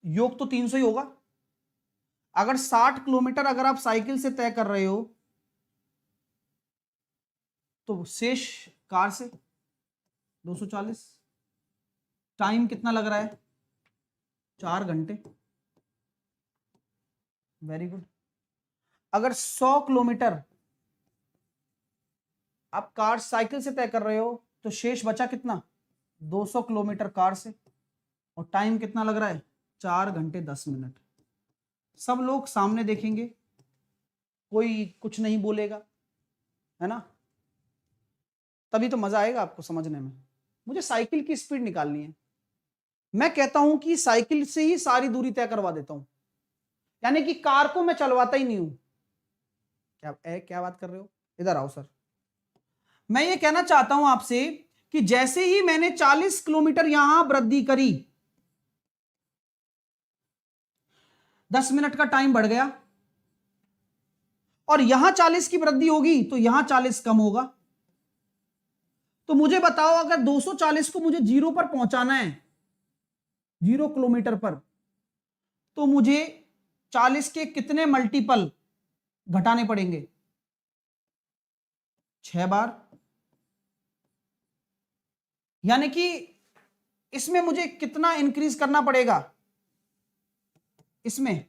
योग तो 300 ही होगा। अगर 60 किलोमीटर अगर आप साइकिल से तय कर रहे हो, तो शेष कार से 240। टाइम कितना लग रहा है, 4 घंटे। Very good. अगर 100 किलोमीटर आप कार साइकिल से तय कर रहे हो, तो शेष बचा कितना, 200 किलोमीटर कार से, और टाइम कितना लग रहा है, 4 घंटे 10 मिनट। सब लोग सामने देखेंगे, कोई कुछ नहीं बोलेगा, है ना, तभी तो मजा आएगा आपको समझने में। मुझे साइकिल की स्पीड निकालनी है। मैं कहता हूं कि साइकिल से ही सारी दूरी तय करवा देता हूं, यानी कि कार को मैं चलवाता ही नहीं हूं। क्या बात कर रहे हो, इधर आओ सर। मैं ये कहना चाहता हूं आपसे कि जैसे ही मैंने 40 किलोमीटर यहां वृद्धि करी, 10 मिनट का टाइम बढ़ गया, और यहां 40 की वृद्धि होगी तो यहां 40 कम होगा। तो मुझे बताओ, अगर 240 को मुझे 0 पर पहुंचाना है, 0 किलोमीटर पर, तो मुझे 40 के कितने मल्टीपल घटाने पड़ेंगे, 6 बार। यानी कि इसमें मुझे कितना इंक्रीज करना पड़ेगा, इसमें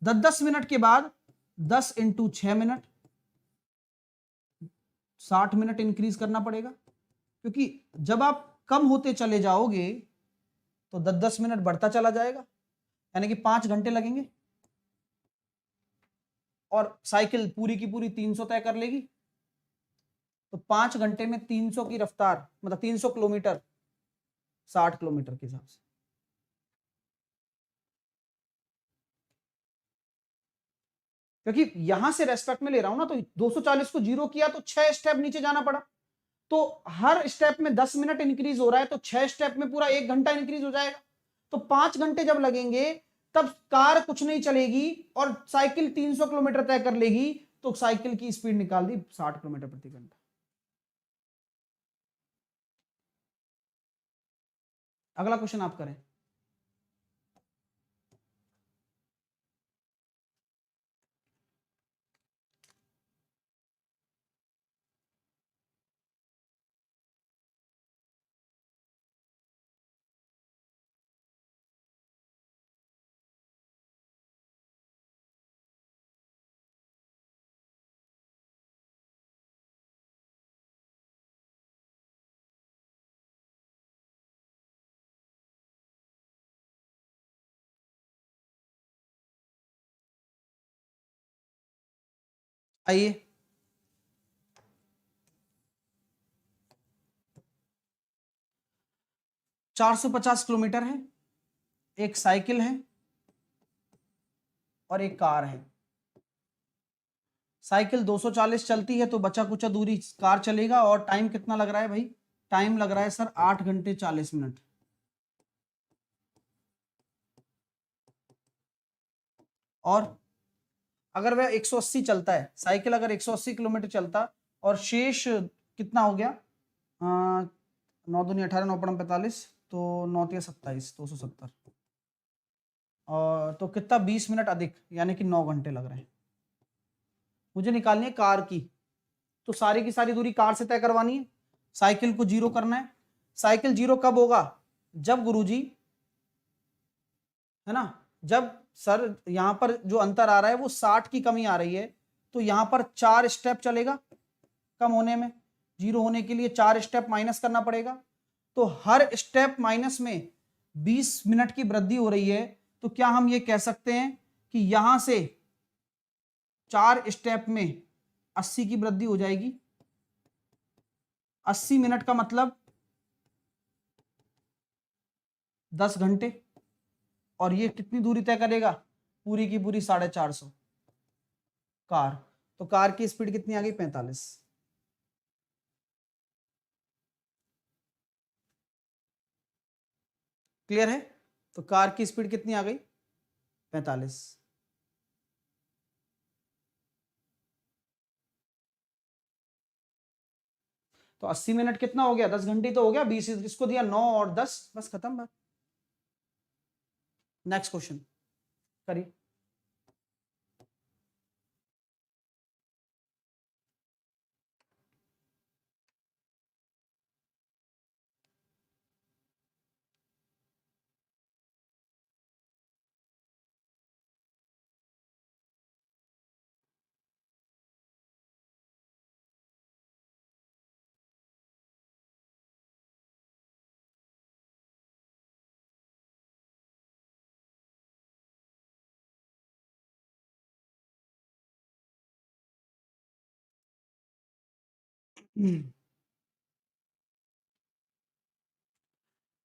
10-10 मिनट के बाद 10 × 6 मिनट, 60 मिनट इंक्रीज करना पड़ेगा। क्योंकि जब आप कम होते चले जाओगे तो 10-10 मिनट बढ़ता चला जाएगा, यानी कि 5 घंटे लगेंगे, और साइकिल पूरी की पूरी 300 तय कर लेगी। तो 5 घंटे में 300 की रफ्तार, मतलब 300 किलोमीटर 60 किलोमीटर के हिसाब से। क्योंकि यहां से रेस्पेक्ट में ले रहा हूं ना, तो 240 को 0 किया तो 6 स्टेप नीचे जाना पड़ा, तो हर स्टेप में 10 मिनट इंक्रीज हो रहा है, तो 6 स्टेप में पूरा 1 घंटा इंक्रीज हो जाएगा। तो 5 घंटे जब लगेंगे तब कार कुछ नहीं चलेगी और साइकिल 300 किलोमीटर तय कर लेगी, तो साइकिल की स्पीड निकाल दी 60 किलोमीटर प्रति घंटा। अगला क्वेश्चन आप करें। आइए, 450 किलोमीटर है, एक साइकिल है और एक कार है। साइकिल 240 चलती है तो बचा कुचा दूरी कार चलेगा, और टाइम कितना लग रहा है भाई? टाइम लग रहा है सर 8 घंटे 40 मिनट। और अगर वह 180 चलता है, साइकिल अगर 180 किलोमीटर चलता, और शेष कितना हो गया? 9 दूनी 18, 9 पड़म 45, तो 9 तिया 27, 270, और तो कितना 20 मिनट अधिक, यानी कि 9 घंटे लग रहे हैं। मुझे निकालनी है कार की, तो सारी की सारी दूरी कार से तय करवानी है, साइकिल को जीरो करना है। साइकिल जीरो कब होगा? जब गुरुजी, है ना, जब सर यहां पर जो अंतर आ रहा है वो 60 की कमी आ रही है, तो यहां पर 4 स्टेप चलेगा कम होने में। जीरो होने के लिए 4 स्टेप माइनस करना पड़ेगा, तो हर स्टेप माइनस में 20 मिनट की वृद्धि हो रही है। तो क्या हम ये कह सकते हैं कि यहां से 4 स्टेप में 80 की वृद्धि हो जाएगी? 80 मिनट का मतलब 10 घंटे, और ये कितनी दूरी तय करेगा? पूरी की पूरी 450 कार। तो कार की स्पीड कितनी आ गई? 45। क्लियर है? तो कार की स्पीड कितनी आ गई? 45। तो 80 मिनट कितना हो गया? 10 घंटे तो हो गया। 20 इसको दिया 9 और 10, बस खत्म बात। नेक्स्ट क्वेश्चन करिए।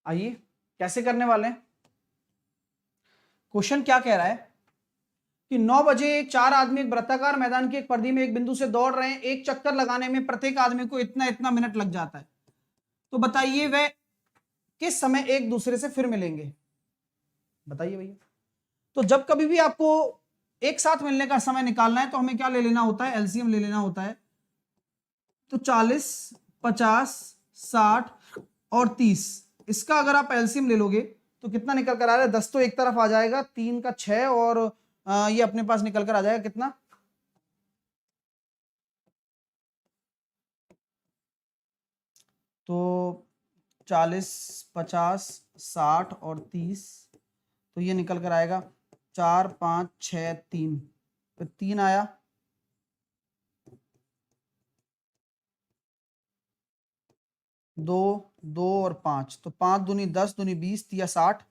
आइए, कैसे करने वाले हैं? क्वेश्चन क्या कह रहा है कि 9 बजे 4 आदमी एक वृत्ताकार मैदान की एक परिधि में एक बिंदु से दौड़ रहे हैं। एक चक्कर लगाने में प्रत्येक आदमी को इतना इतना मिनट लग जाता है। तो बताइए वह किस समय एक दूसरे से फिर मिलेंगे? बताइए भैया। तो जब कभी भी आपको एक साथ मिलने का समय निकालना है, तो हमें क्या ले लेना होता है? एलसीएम ले लेना होता है। तो 40, 50, 60 और 30, इसका अगर आप एलसीएम ले लोगे तो कितना निकल कर आ रहा है? 10 तो एक तरफ आ जाएगा, 3 का 6, और ये अपने पास निकल कर आ जाएगा कितना? तो 40, 50, 60 और 30, तो ये निकल कर आएगा 4, 5, 6, 3, तो 3 आया, 2, 2 और 5, तो 5 दूनी 10, दूनी 20, तिया 60,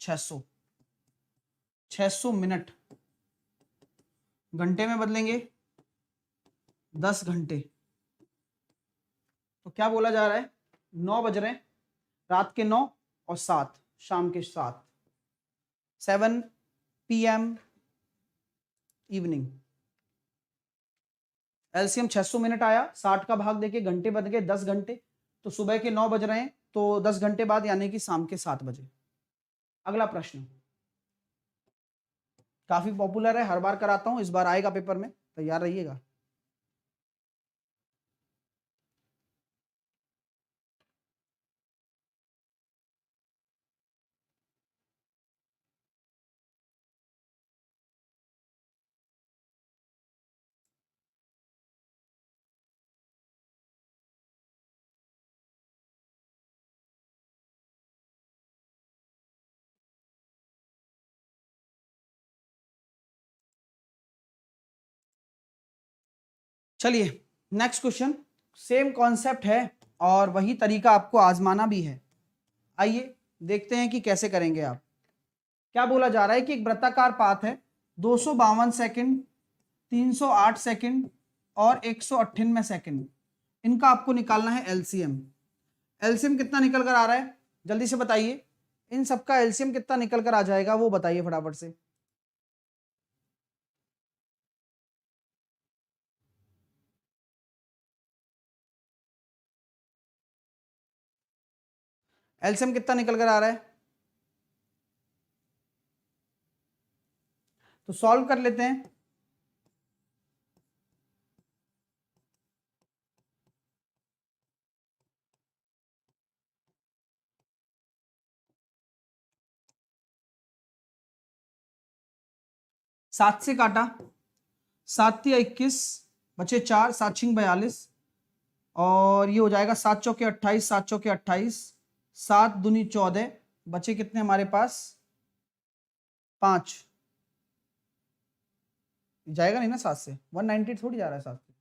600। 600 मिनट घंटे में बदलेंगे 10 घंटे। तो क्या बोला जा रहा है? 9 बज रहे हैं, रात के 9 और 7 शाम के 7, 7 PM इवनिंग। एलसीएम 600 मिनट आया, 60 का भाग देके घंटे बन गए 10 घंटे। तो सुबह के 9 बज रहे हैं, तो 10 घंटे बाद यानी कि शाम के 7 बजे। अगला प्रश्न काफी पॉपुलर है, हर बार कराता हूं, इस बार आएगा पेपर में, तैयार रहिएगा। चलिए नेक्स्ट क्वेश्चन, सेम कॉन्सेप्ट है और वही तरीका आपको आजमाना भी है। आइए देखते हैं कि कैसे करेंगे आप। क्या बोला जा रहा है कि एक वृत्ताकार पाथ है, 252 सेकंड, 308 सेकंड और 198 सेकंड, इनका आपको निकालना है एलसीएम। एलसीएम कितना निकल कर आ रहा है जल्दी से बताइए, इन सबका एलसीएम कितना निकल कर आ जाएगा वो बताइए फटाफट से। एलसीएम कितना निकल कर आ रहा है, तो सॉल्व कर लेते हैं। सात से काटा, 7×3 = 21, बचे 4, 7×6 = 42 और ये हो जाएगा 7×4 = 28, 7×4 = 28, 7×2 = 14, बचे कितने हमारे पास 5, जाएगा नहीं ना 7 से, 190 थोड़ी जा रहा है 7 से,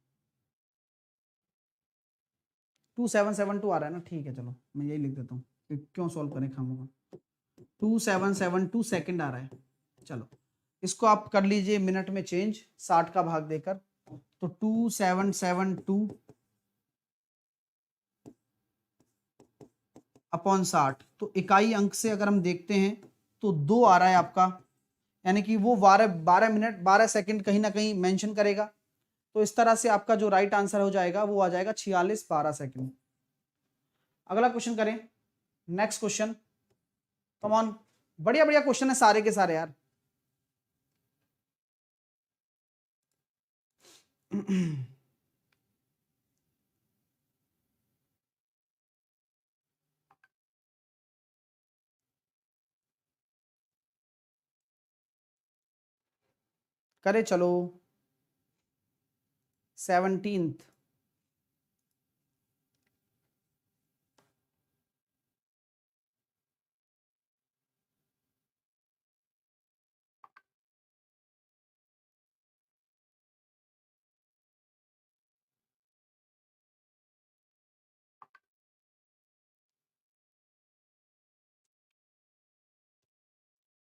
2772 आ रहा है ना, ठीक है चलो मैं यही लिख देता हूँ, क्यों सॉल्व करें खामोगा। 2772 सेकंड आ रहा है। चलो इसको आप कर लीजिए मिनट में चेंज, 60 का भाग देकर, तो 2772 अपॉन 60, तो इकाई अंक से अगर हम देखते हैं तो 2 आ रहा है आपका, यानी कि वो 12 मिनट 12 सेकंड कहीं ना कहीं मेंशन करेगा, तो इस तरह से आपका जो राइट आंसर हो जाएगा वो आ जाएगा 46 12 सेकंड। अगला क्वेश्चन करें, नेक्स्ट क्वेश्चन, कम ऑन, बढ़िया बढ़िया क्वेश्चन है सारे के सारे यार। करे चलो 17th,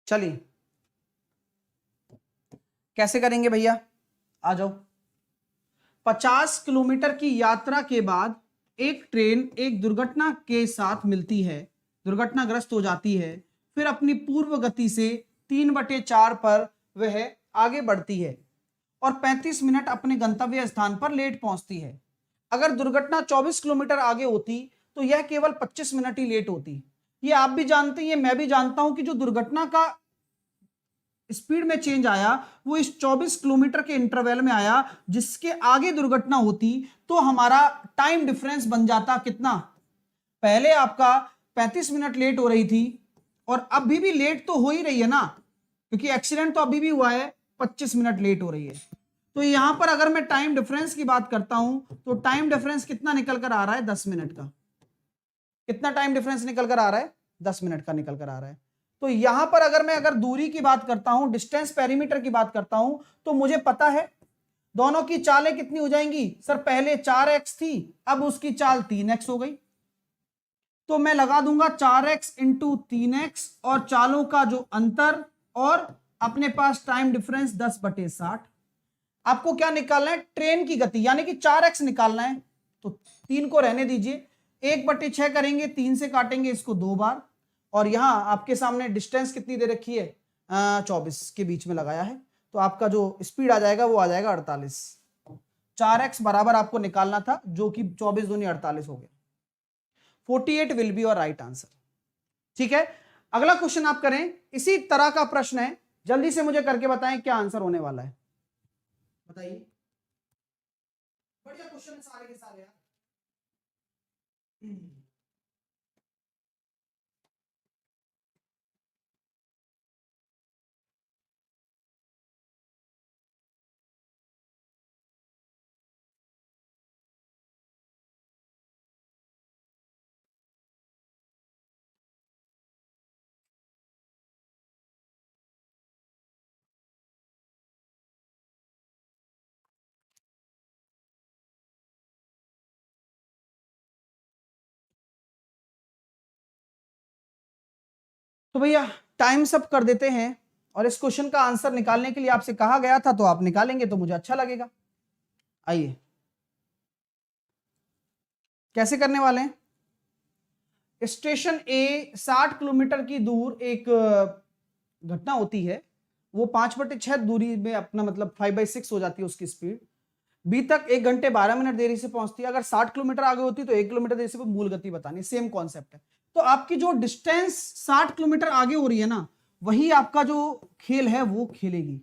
चलिए कैसे करेंगे भैया, आ जाओ। 50 किलोमीटर की यात्रा के बाद एक ट्रेन एक दुर्घटना के साथ मिलती है, दुर्घटनाग्रस्त हो जाती है, फिर अपनी पूर्व गति से 3/4 पर वह आगे बढ़ती है और 35 मिनट अपने गंतव्य स्थान पर लेट पहुंचती है। अगर दुर्घटना 24 किलोमीटर आगे होती तो यह केवल 25 मिनट ही लेट होती। ये आप भी जानते हैं, ये मैं भी जानता हूं कि जो दुर्घटना का स्पीड में चेंज आया वो इस 24 किलोमीटर के इंटरवल में आया, जिसके आगे दुर्घटना होती तो हमारा टाइम डिफरेंस बन जाता कितना, पहले आपका 35 मिनट लेट हो रही थी और अभी भी लेट तो हो ही रही है ना, क्योंकि एक्सीडेंट तो अभी भी हुआ है, 25 मिनट लेट हो रही है। तो यहां पर अगर मैं टाइम डिफरेंस की बात करता हूं तो टाइम डिफरेंस कितना निकल कर आ रहा है, 10 मिनट का। कितना टाइम डिफरेंस निकल कर आ रहा है, 10 मिनट का निकल कर आ रहा है। तो यहां पर अगर दूरी की बात करता हूं, डिस्टेंस पेरीमीटर की बात करता हूं, तो मुझे पता है दोनों की चालें कितनी हो जाएंगी, सर पहले 4x थी, अब उसकी चाल 3x हो गई, तो मैं लगा दूंगा 4x इंटू 3x और चालों का जो अंतर और अपने पास टाइम डिफरेंस 10/60। आपको क्या निकालना है, ट्रेन की गति, यानी कि 4x निकालना है, तो 3 को रहने दीजिए, 1/6 करेंगे, 3 से काटेंगे इसको 2 बार, और यहां आपके सामने डिस्टेंस कितनी दे रखी है, 24 के बीच में लगाया है, तो आपका जो स्पीड आ जाएगा वो आ जाएगा 48। 4x बराबर आपको निकालना था, जो कि 24 दूनी 48 हो गया, 48 will be your right answer. ठीक है, अगला क्वेश्चन आप करें, इसी तरह का प्रश्न है, जल्दी से मुझे करके बताएं क्या आंसर होने वाला है, बताइए। बढ़िया क्वेश्चन है सारे के सारे यार। तो भैया टाइम सब कर देते हैं, और इस क्वेश्चन का आंसर निकालने के लिए आपसे कहा गया था, तो आप निकालेंगे तो मुझे अच्छा लगेगा। आइए, कैसे करने वाले हैं। स्टेशन ए 60 किलोमीटर की दूर एक घटना होती है, वो 5/6 दूरी में अपना मतलब 5/6 हो जाती है उसकी स्पीड। बी तक 1 घंटे 12 मिनट देरी से पहुंचती है। अगर 60 किलोमीटर आगे होती तो 1 किलोमीटर देरी से मूल गति बतानी, सेम कॉन्सेप्ट है। तो आपकी जो डिस्टेंस 60 किलोमीटर आगे हो रही है ना, वही आपका जो खेल है वो खेलेगी।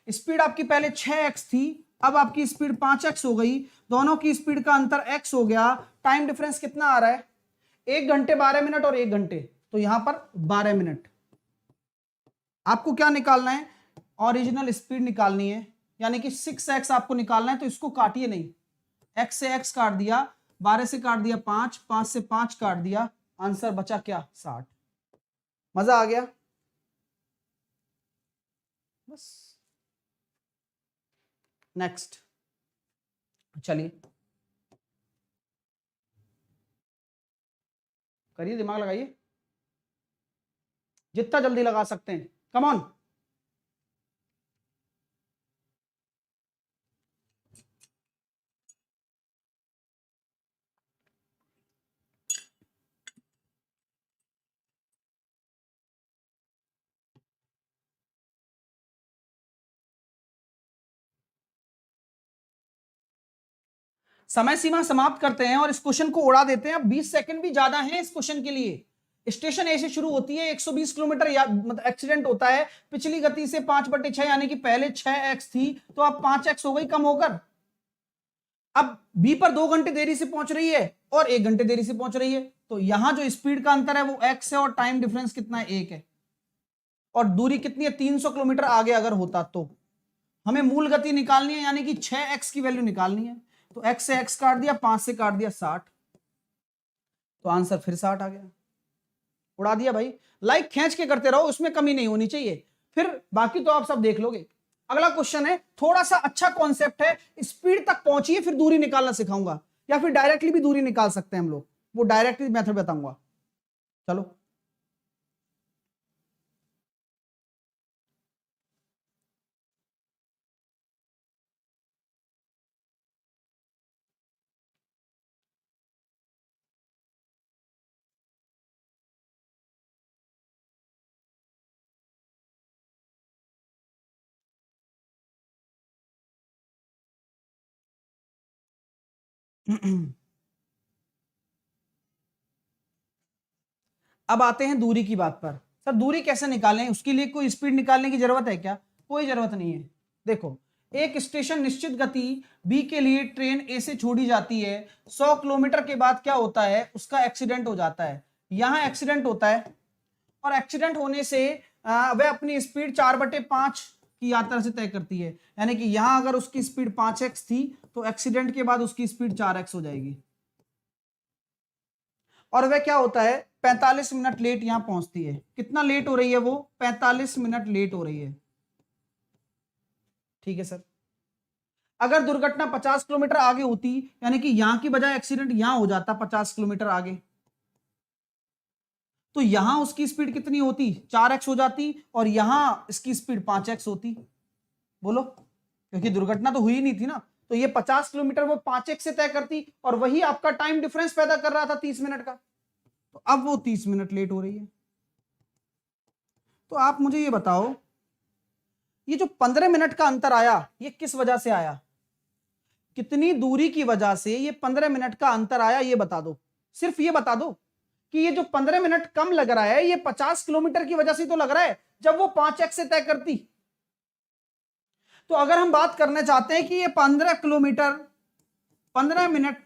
स्पीड आपकी पहले 6x थी, अब आपकी स्पीड 5x हो गई। दोनों की स्पीड का अंतर x हो गया। टाइम डिफरेंस कितना आ रहा है, 1 घंटे 12 मिनट और 1 घंटे, तो यहां पर 12 मिनट। आपको क्या निकालना है, ओरिजिनल स्पीड निकालनी है, यानी कि 6x आपको निकालना है। तो इसको काटिए नहीं, x से x काट दिया, 12 से काट दिया 5, 5 से 5 काट दिया, आंसर बचा क्या, 60। मजा आ गया, बस। नेक्स्ट, चलिए करिए, दिमाग लगाइए, जितना जल्दी लगा सकते हैं, कम ऑन। समय सीमा समाप्त करते हैं और इस क्वेश्चन को उड़ा देते हैं। अब 20 सेकंड भी ज्यादा हैं इस क्वेश्चन के लिए। स्टेशन ए से शुरू होती है, 120 किलोमीटर मतलब एक्सीडेंट होता है पिछली गति से 5/6, यानी कि पहले 6x थी तो अब 5x हो गई कम होकर। अब बी पर 2 घंटे देरी से पहुंच रही है और 1 घंटे देरी से पहुंच रही है, तो यहां जो स्पीड का अंतर है वो x है और टाइम डिफरेंस कितना है, 1 है। और दूरी कितनी है, 300 किलोमीटर आगे अगर होता तो हमें मूल गति निकालनी है, यानी कि 6x की वैल्यू निकालनी है। तो x से x काट दिया, 5 से काट दिया 60, तो आंसर फिर 60 आ गया। उड़ा दिया भाई, लाइक खींच के करते रहो, उसमें कमी नहीं होनी चाहिए, फिर बाकी तो आप सब देख लोगे। अगला क्वेश्चन है, थोड़ा सा अच्छा कॉन्सेप्ट है, स्पीड तक पहुंचिए फिर दूरी निकालना सिखाऊंगा, या फिर डायरेक्टली भी दूरी निकाल सकते हैं हम लोग, वो डायरेक्टली मेथड बताऊंगा। चलो अब आते हैं दूरी की बात पर। सर दूरी कैसे निकालें, उसके लिए कोई स्पीड निकालने की जरूरत है क्या, कोई जरूरत नहीं है। देखो, एक स्टेशन निश्चित गति बी के लिए ट्रेन ए से छोड़ी जाती है, 100 किलोमीटर के बाद क्या होता है, उसका एक्सीडेंट हो जाता है। यहां एक्सीडेंट होता है और एक्सीडेंट होने से वह अपनी स्पीड 4/5 की यात्रा से तय करती है, यानी कि यहां अगर उसकी स्पीड 5x थी तो एक्सीडेंट के बाद उसकी स्पीड 4x हो जाएगी। और वह क्या होता है, 45 मिनट लेट यहां पहुंचती है। कितना लेट हो रही है वो, 45 मिनट लेट हो रही है। ठीक है सर, अगर दुर्घटना 50 किलोमीटर आगे होती, यानी कि यहां की बजाय एक्सीडेंट यहां हो जाता 50 किलोमीटर आगे, तो यहां उसकी स्पीड कितनी होती, 4x हो जाती, और यहां इसकी स्पीड 5x होती। बोलो, क्योंकि दुर्घटना तो हुई नहीं थी ना, तो ये 50 किलोमीटर वो 5x से तय करती, और वही आपका टाइम डिफरेंस पैदा कर रहा था 30 मिनट का, तो अब वो 30 मिनट लेट हो रही है। तो आप मुझे ये बताओ, ये जो 15 मिनट का अंतर आया, ये किस वजह से आया, कितनी दूरी की वजह से ये 15 मिनट का अंतर आया, ये बता दो, सिर्फ ये बता दो कि ये जो 15 मिनट कम लग रहा है ये 50 किलोमीटर की वजह से तो लग रहा है, जब वो 5x से तय करती। तो अगर हम बात करना चाहते हैं कि ये 15 किलोमीटर 15 मिनट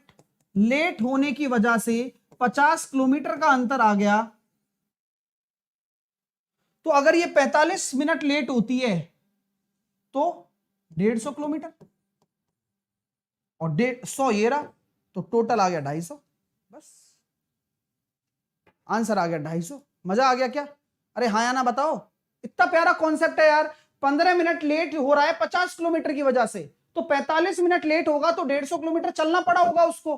लेट होने की वजह से 50 किलोमीटर का अंतर आ गया, तो अगर ये 45 मिनट लेट होती है तो 150 किलोमीटर, और 150 ये रहा, तो टोटल आ गया 250। बस आंसर आ गया 250। मजा आ गया क्या? अरे हाँ या ना बताओ। इतना प्यारा कॉन्सेप्ट है यार। 15 मिनट लेट हो रहा है 50 किलोमीटर की वजह से, तो 45 मिनट लेट होगा तो 150 किलोमीटर चलना पड़ा होगा उसको।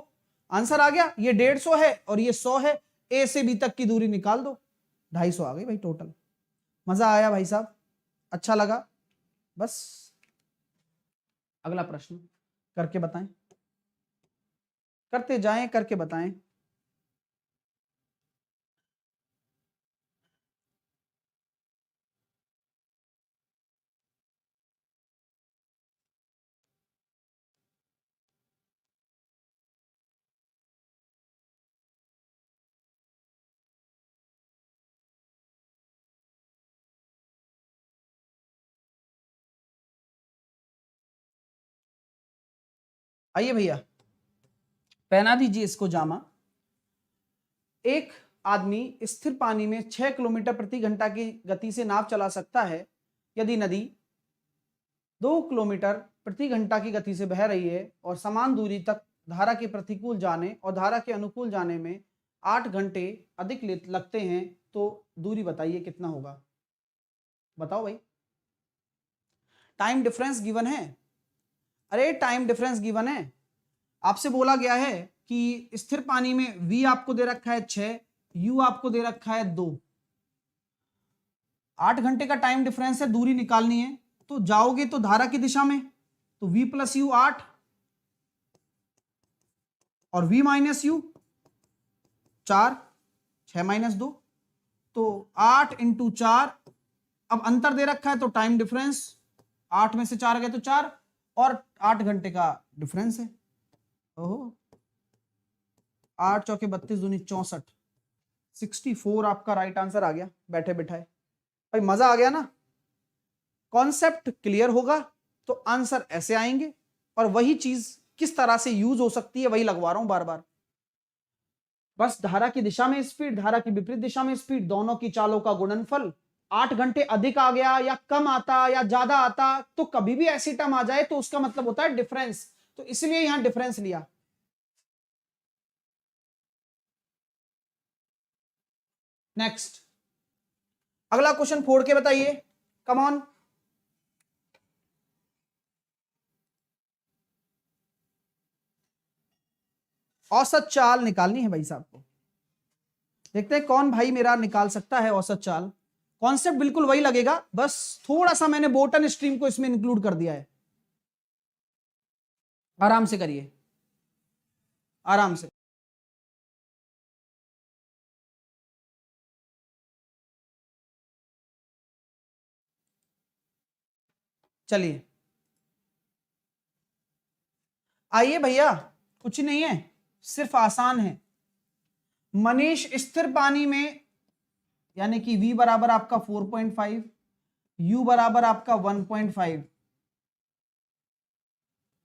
आंसर आ गया। ये 150 है और ये 100 है, ए से बी तक की दूरी निकाल दो, 250 आ गई भाई टोटल। मजा आया भाई साहब? अच्छा लगा? बस अगला प्रश्न करके बताएं, करते जाएं, करके बताएं। आइए भैया, पहना दीजिए इसको जामा। एक आदमी स्थिर पानी में 6 किलोमीटर प्रति घंटा की गति से नाव चला सकता है यदि नदी 2 किलोमीटर प्रति घंटा की गति से बह रही है और समान दूरी तक धारा के प्रतिकूल जाने और धारा के अनुकूल जाने में 8 घंटे अधिक लगते हैं, तो दूरी बताइए कितना होगा? बताओ भाई। टाइम डिफरेंस गिवन है। अरे टाइम डिफरेंस गिवन है। आपसे बोला गया है कि स्थिर पानी में v आपको दे रखा है 6, u आपको दे रखा है 2, 8 घंटे का टाइम डिफरेंस है, दूरी निकालनी है। तो जाओगे तो धारा की दिशा में, तो v प्लस यू 8 और v माइनस यू 4, 6 माइनस 2, तो 8 इंटू 4। अब अंतर दे रखा है तो टाइम डिफरेंस 8 में से 4 गए तो 4, और 8 घंटे का डिफरेंस है। ओहो, 8 चौके 32 दूनी 64, 64 आपका राइट आंसर आ गया बैठे बैठाए। भाई मजा आ गया ना? कॉन्सेप्ट क्लियर होगा तो आंसर ऐसे आएंगे, और वही चीज किस तरह से यूज हो सकती है वही लगवा रहा हूं बार बार। बस धारा की दिशा में स्पीड, धारा की विपरीत दिशा में स्पीड, दोनों की चालों का गुणनफल 8 घंटे अधिक आ गया या कम आता या ज्यादा आता, तो कभी भी ऐसी टर्म आ जाए तो उसका मतलब होता है डिफरेंस, तो इसलिए यहां डिफरेंस लिया। नेक्स्ट, अगला क्वेश्चन फोड़ के बताइए, कम ऑन। औसत चाल निकालनी है भाई साहब को। देखते हैं कौन भाई मेरा निकाल सकता है औसत चाल। कॉन्सेप्ट बिल्कुल वही लगेगा, बस थोड़ा सा मैंने बोटन स्ट्रीम को इसमें इंक्लूड कर दिया है। आराम से करिए, आराम से। चलिए आइए भैया, कुछ नहीं है, सिर्फ आसान है। मनीष स्थिर पानी में, यानी कि v बराबर आपका 4.5, u बराबर आपका 1.5,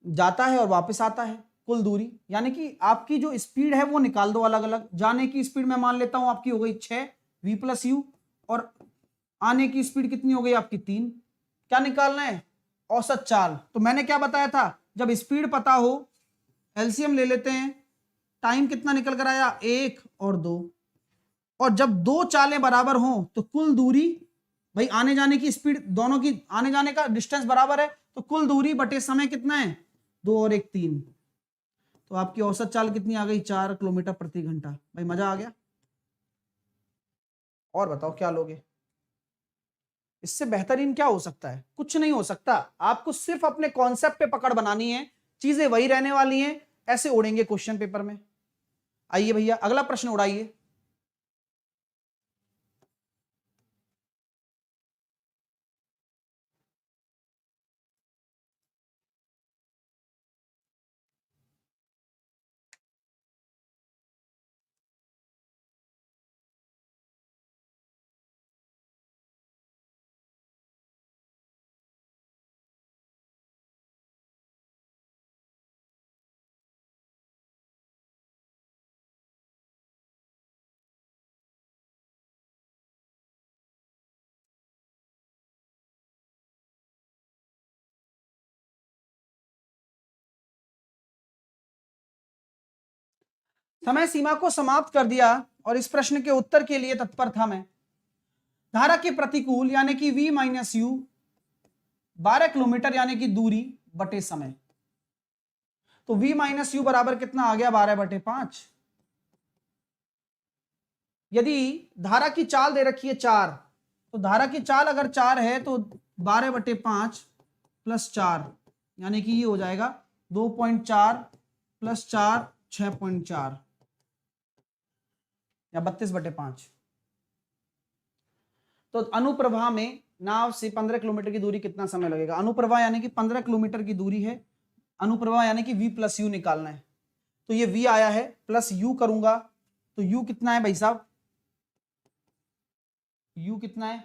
जाता है और वापस आता है, कुल दूरी यानी कि आपकी जो स्पीड है वो निकाल दो अलग अलग। जाने की स्पीड मैं मान लेता हूं आपकी हो गई 6 v प्लस यू, और आने की स्पीड कितनी हो गई आपकी 3। क्या निकालना है? औसत चाल। तो मैंने क्या बताया था, जब स्पीड पता हो एलसीएम ले लेते हैं। टाइम कितना निकल कर आया? 1 और 2, और जब दो चालें बराबर हों तो कुल दूरी, भाई आने जाने की स्पीड दोनों की, आने जाने का डिस्टेंस बराबर है, तो कुल दूरी बटे समय कितना है? 2 और 1 3, तो आपकी औसत चाल कितनी आ गई? 4 किलोमीटर प्रति घंटा। भाई मजा आ गया? और बताओ क्या लोगे? इससे बेहतरीन क्या हो सकता है? कुछ नहीं हो सकता। आपको सिर्फ अपने कॉन्सेप्ट पे पकड़ बनानी है, चीजें वही रहने वाली हैं, ऐसे उड़ेंगे क्वेश्चन पेपर में। आइए भैया अगला प्रश्न उड़ाइए। समय सीमा को समाप्त कर दिया और इस प्रश्न के उत्तर के लिए तत्पर था मैं। धारा के प्रतिकूल यानी कि v माइनस यू 12 किलोमीटर यानी कि दूरी बटे समय। तो v माइनस यू बराबर कितना आ गया 12/5। यदि धारा की चाल दे रखी है 4, तो धारा की चाल अगर 4 है तो 12/5 प्लस 4 यानी कि ये हो जाएगा 2.4 प्लस 4 6.4 या 32/5। तो अनुप्रवाह में नाव से 15 किलोमीटर की दूरी कितना समय लगेगा? अनुप्रवाह यानी कि 15 किलोमीटर की दूरी है, अनुप्रवाह यानी कि v प्लस यू निकालना है। तो ये v आया है, प्लस u करूंगा तो u कितना है भाई साहब? u कितना है?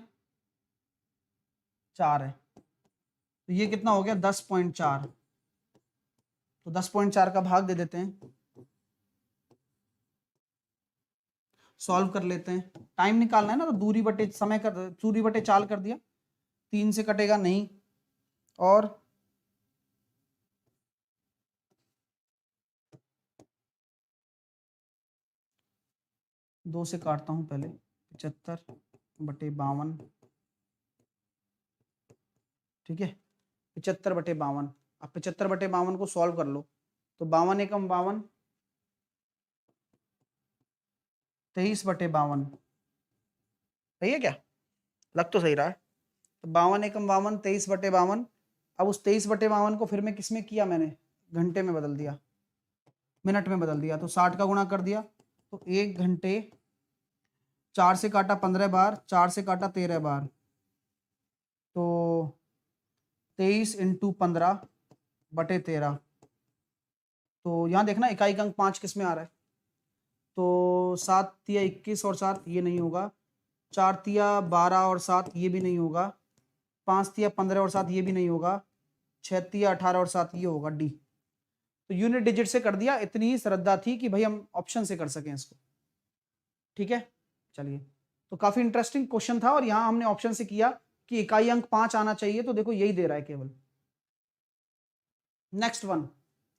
4 है। तो ये कितना हो गया 10.4। तो 10.4 का भाग दे देते हैं, सॉल्व कर लेते हैं। टाइम निकालना है ना, तो दूरी बटे समय कर, दूरी बटे चाल कर दिया। 3 से कटेगा नहीं, और 2 से काटता हूं पहले। 75/52, ठीक है, 75/52। अब 75/52 को सॉल्व कर लो तो 52 एकम 52, 23/52। सही है क्या? लग तो सही रहा है। तो 52 एकम 52, 23/52। अब उस 23/52 को फिर मैं किसमें किया? मैंने घंटे में बदल दिया, मिनट में बदल दिया। तो 60 का गुणा कर दिया, तो 1 घंटे। 4 से काटा 15 बार, 4 से काटा 13 बार, तो 23 × 15/13। तो यहाँ देखना इकाई का अंक 5 किस में आ रहा है? तो 7 तिया 21 और 7 ये नहीं होगा, 4 तिया 12 और 7 ये भी नहीं होगा, 5 तिया 15 और 7 ये भी नहीं होगा, 6 तिया 18 और 7 ये होगा, डी। तो यूनिट डिजिट से कर दिया। इतनी ही श्रद्धा थी कि भाई हम ऑप्शन से कर सकें इसको, ठीक है। चलिए, तो काफी इंटरेस्टिंग क्वेश्चन था, और यहां हमने ऑप्शन से किया कि इकाई अंक 5 आना चाहिए, तो देखो यही दे रहा है केवल। नेक्स्ट वन,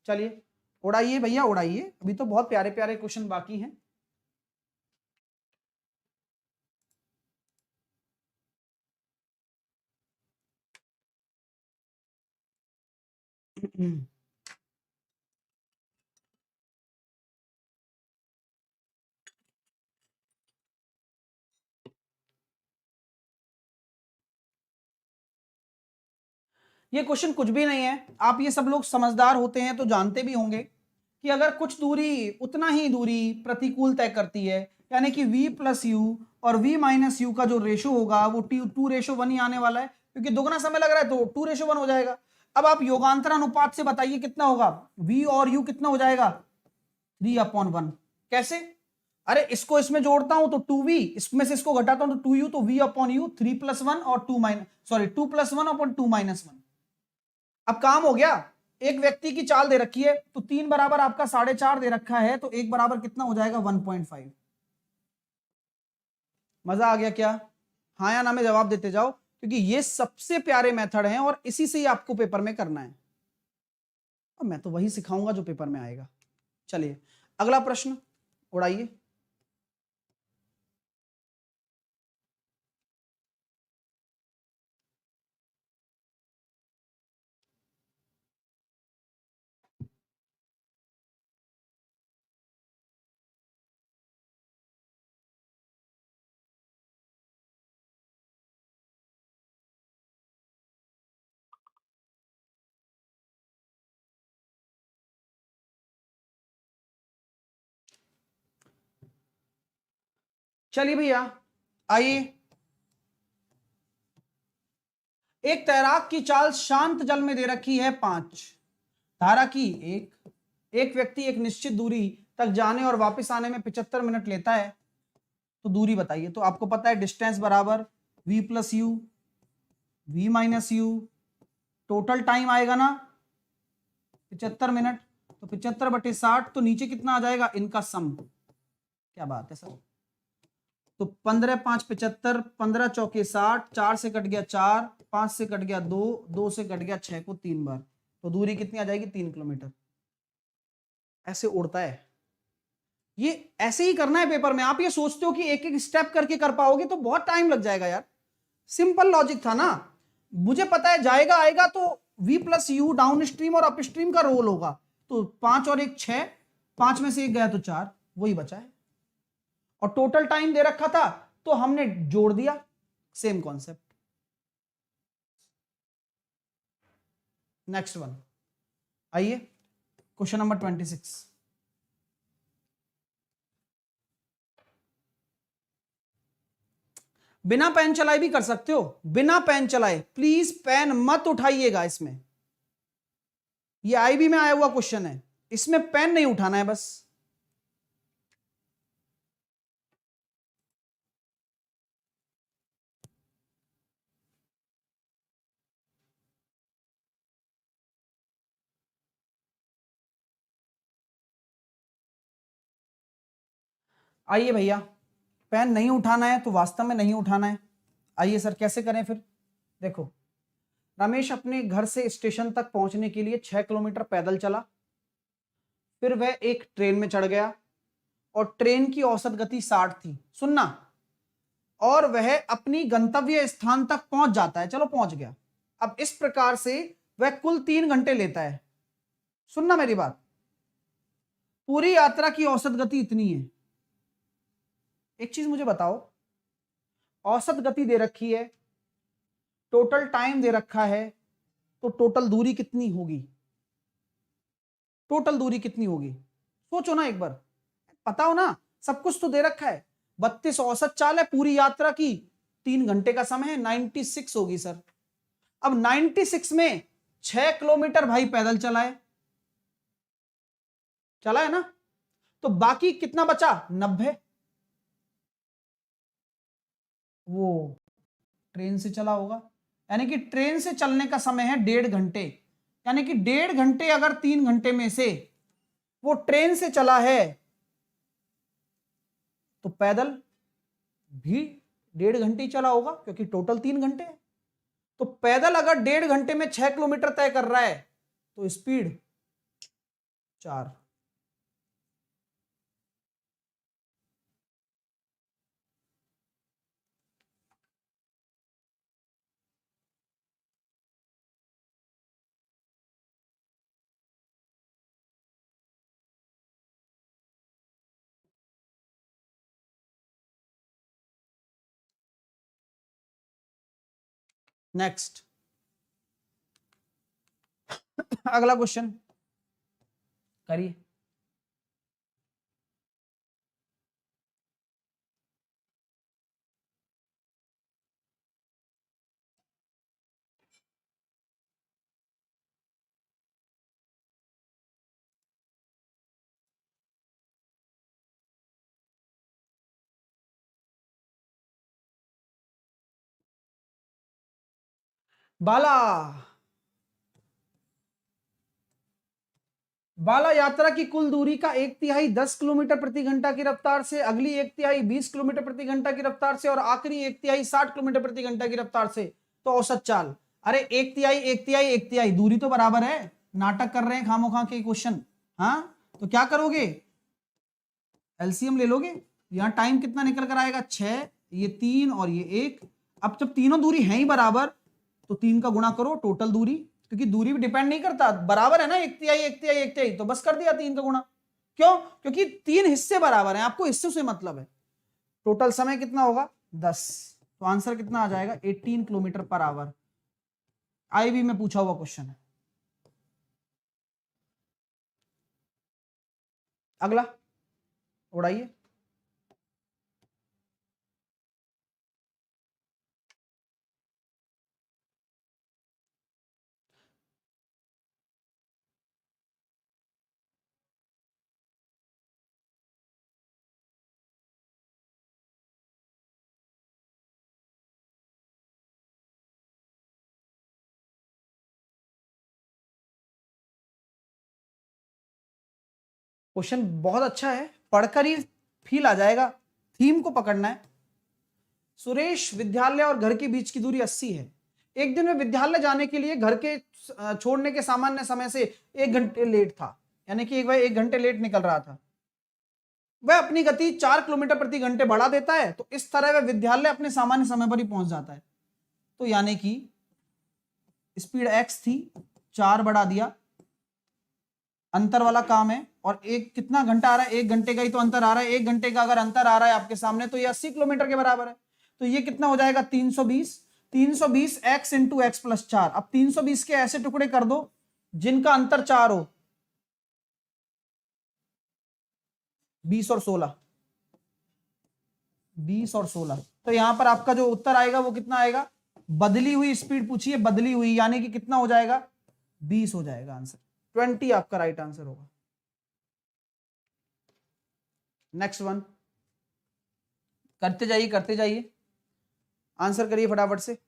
चलिए उड़ाइए भैया उड़ाइए, अभी तो बहुत प्यारे प्यारे क्वेश्चन बाकी हैं। ये क्वेश्चन कुछ भी नहीं है, आप ये सब लोग समझदार होते हैं तो जानते भी होंगे कि अगर कुछ दूरी उतना ही दूरी प्रतिकूल तय करती है, यानी कि v प्लस यू और v माइनस यू का जो रेशो होगा वो 2:1 ही आने वाला है, क्योंकि दोगुना समय लग रहा है तो 2:1 हो जाएगा। अब आप योगांतर अनुपात से बताइए कितना होगा, v और u कितना हो जाएगा? 3/1। कैसे? अरे इसको इसमें जोड़ता हूं तो 2v, इसमें से इसको घटाता हूं तो 2u, तो v/u 3+1 और 2 माइनस, सॉरी 2+1/2 - 1। अब काम हो गया। एक व्यक्ति की चाल दे रखी है, तो 3 बराबर आपका 4.5 दे रखा है, तो 1 बराबर कितना हो जाएगा? 1.5। मजा आ गया क्या? हाँ या ना में जवाब देते जाओ, क्योंकि ये सबसे प्यारे मेथड हैं और इसी से ही आपको पेपर में करना है, और मैं तो वही सिखाऊंगा जो पेपर में आएगा। चलिए अगला प्रश्न उड़ाइए। चलिए भैया आइए। एक तैराक की चाल शांत जल में दे रखी है 5, धारा की एक व्यक्ति एक निश्चित दूरी तक जाने और वापस आने में 75 मिनट लेता है, तो दूरी बताइए। तो आपको पता है डिस्टेंस बराबर v plus you v minus you, total time आएगा ना 75 मिनट, तो 75/60, तो नीचे कितना आ जाएगा? इनका सम। क्या बात है सर। तो 15 × 5 = 75, 15 × 4 = 60, 4 से कट गया 4, 5 से कट गया 2, 2 से कट गया 6 को 3 बार, तो दूरी कितनी आ जाएगी? 3 किलोमीटर। ऐसे उड़ता है ये ऐसे ही करना है पेपर में। आप ये सोचते हो कि एक एक स्टेप करके कर पाओगे तो बहुत टाइम लग जाएगा यार। सिंपल लॉजिक था ना, मुझे पता है जाएगा आएगा तो v plus you down stream और अप स्ट्रीम का रोल होगा, तो 5 और 1 6, 5 में से 1 गया तो 4, वही बचा है। और टोटल टाइम दे रखा था तो हमने जोड़ दिया, सेम कॉन्सेप्ट। नेक्स्ट वन, आइए क्वेश्चन नंबर 26। बिना पेन चलाए भी कर सकते हो, बिना पेन चलाए, प्लीज पेन मत उठाइएगा इसमें। ये आईबी में आया हुआ क्वेश्चन है, इसमें पेन नहीं उठाना है बस। आइए भैया, पेन नहीं उठाना है तो वास्तव में नहीं उठाना है। आइए सर कैसे करें फिर। देखो, रमेश अपने घर से स्टेशन तक पहुंचने के लिए 6 किलोमीटर पैदल चला, फिर वह एक ट्रेन में चढ़ गया और ट्रेन की औसत गति 60 थी, सुनना, और वह अपनी गंतव्य स्थान तक पहुंच जाता है, चलो पहुंच गया। अब इस प्रकार से वह कुल 3 घंटे लेता है। सुनना मेरी बात, पूरी यात्रा की औसत गति इतनी है। एक चीज मुझे बताओ, औसत गति दे रखी है, टोटल टाइम दे रखा है, तो टोटल दूरी कितनी होगी? टोटल दूरी कितनी होगी सोचो ना एक बार, पता हो ना, सब कुछ तो दे रखा है। 32 औसत चाल है पूरी यात्रा की, 3 घंटे का समय है, 96 होगी सर। अब 96 में 6 किलोमीटर भाई पैदल चला है ना, तो बाकी कितना बचा? 90। वो ट्रेन से चला होगा, यानी कि ट्रेन से चलने का समय है 1.5 घंटे, यानी कि 1.5 घंटे अगर 3 घंटे में से वो ट्रेन से चला है तो पैदल भी 1.5 घंटे ही चला होगा, क्योंकि टोटल 3 घंटे है। तो पैदल अगर 1.5 घंटे में 6 किलोमीटर तय कर रहा है तो स्पीड 4। नेक्स्ट, अगला क्वेश्चन करिए। बाला बाला यात्रा की कुल दूरी का 1/3 10 किलोमीटर प्रति घंटा की रफ्तार से, अगली 1/3 20 किलोमीटर प्रति घंटा की रफ्तार से, और आखिरी 1/3 60 किलोमीटर प्रति घंटा की रफ्तार से, तो औसत चाल। अरे 1/3 1/3 1/3 दूरी तो बराबर है, नाटक कर रहे हैं खामोखा के क्वेश्चन। हाँ, तो क्या करोगे, एलसीएम ले लोगे। यहां टाइम कितना निकल कर आएगा? 6, ये 3 और ये 1। अब जब तीनों दूरी हैं ही बराबर तो 3 का गुणा करो टोटल दूरी, क्योंकि दूरी भी डिपेंड नहीं करता, बराबर है ना, 1/3 1/3 1/3, तो बस कर दिया 3 का गुणा। क्यों? क्योंकि 3 हिस्से बराबर हैं, आपको हिस्सों से मतलब है। टोटल समय कितना होगा? 10। तो आंसर कितना आ जाएगा? 18 किलोमीटर पर आवर। आईबी में पूछा हुआ क्वेश्चन है। अगला उड़ाइए। क्वेश्चन बहुत अच्छा है, पढ़कर ही फील आ जाएगा, थीम को पकड़ना है। सुरेश विद्यालय और घर के बीच की दूरी 80 है। एक दिन में विद्यालय जाने के लिए घर के छोड़ने के सामान्य समय से 1 घंटे लेट था, यानी कि एक 1 घंटे लेट निकल रहा था। वह अपनी गति 4 किलोमीटर प्रति घंटे बढ़ा देता है, तो इस तरह वह विद्यालय अपने सामान्य समय पर ही पहुंच जाता है। तो यानी कि स्पीड x थी, 4 बढ़ा दिया, अंतर वाला काम है, और एक कितना घंटा आ रहा है, 1 घंटे का ही तो अंतर आ रहा है। 1 घंटे का अगर अंतर आ रहा है आपके सामने, तो ये 80 किलोमीटर के बराबर है। तो ये कितना हो जाएगा, 320 x इंटू एक्स प्लस 4। अब 320 के ऐसे टुकड़े कर दो जिनका अंतर 4 हो, 20 और 16, 20 और 16। तो यहां पर आपका जो उत्तर आएगा वो कितना आएगा, बदली हुई स्पीड पूछिए, बदली हुई, यानी कि कितना हो जाएगा, 20 हो जाएगा आंसर। 20 आपका राइट आंसर होगा। नेक्स्ट वन, करते जाइए करते जाइए, आंसर करिए फटाफट से।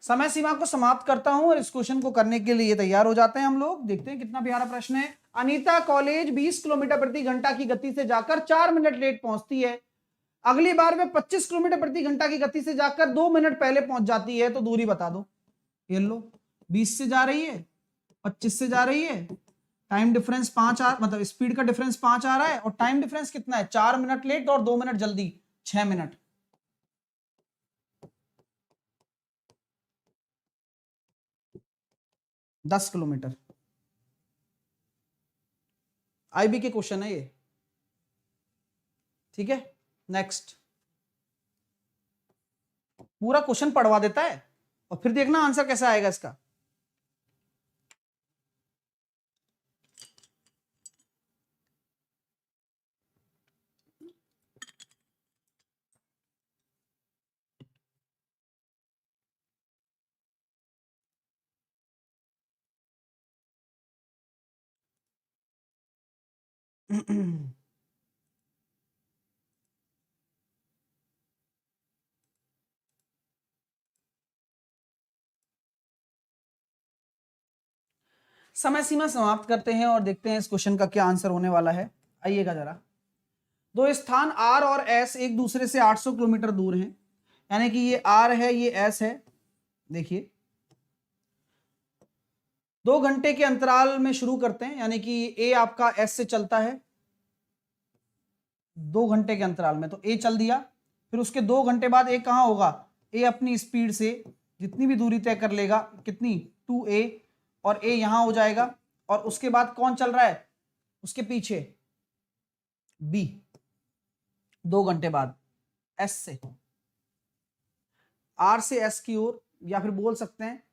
समय सीमा को समाप्त करता हूं और इस क्वेश्चन को करने के लिए तैयार हो जाते हैं हम लोग। देखते हैं कितना प्यारा प्रश्न है। अनीता कॉलेज 20 किलोमीटर प्रति घंटा की गति से जाकर 4 मिनट लेट पहुंचती है। अगली बार वे 25 किलोमीटर प्रति घंटा की गति से जाकर 2 मिनट पहले पहुंच जाती है, तो दूरी बता दो। ये लो, 20 से जा रही है, 25 से जा रही है, टाइम डिफरेंस 5 मतलब स्पीड का डिफरेंस 5 आ रहा है, और टाइम डिफरेंस कितना है, 4 मिनट लेट और 2 मिनट जल्दी, 6 मिनट। दस किलोमीटर। आईबी के क्वेश्चन है ये, ठीक है। नेक्स्ट, पूरा क्वेश्चन पढ़वा देता है और फिर देखना आंसर कैसा आएगा इसका। समय सीमा समाप्त करते हैं और देखते हैं इस क्वेश्चन का क्या आंसर होने वाला है। आइएगा जरा। दो स्थान R और S एक दूसरे से 800 किलोमीटर दूर हैं, यानी कि ये R है, ये S है। देखिए, 2 घंटे के अंतराल में शुरू करते हैं, यानी कि A आपका S से चलता है 2 घंटे के अंतराल में, तो A चल दिया। फिर उसके 2 घंटे बाद A कहां होगा, A अपनी स्पीड से जितनी भी दूरी तय कर लेगा, कितनी, 2A, और A यहां हो जाएगा। और उसके बाद कौन चल रहा है उसके पीछे, B, 2 घंटे बाद S से, R से S की ओर, या फिर बोल सकते हैं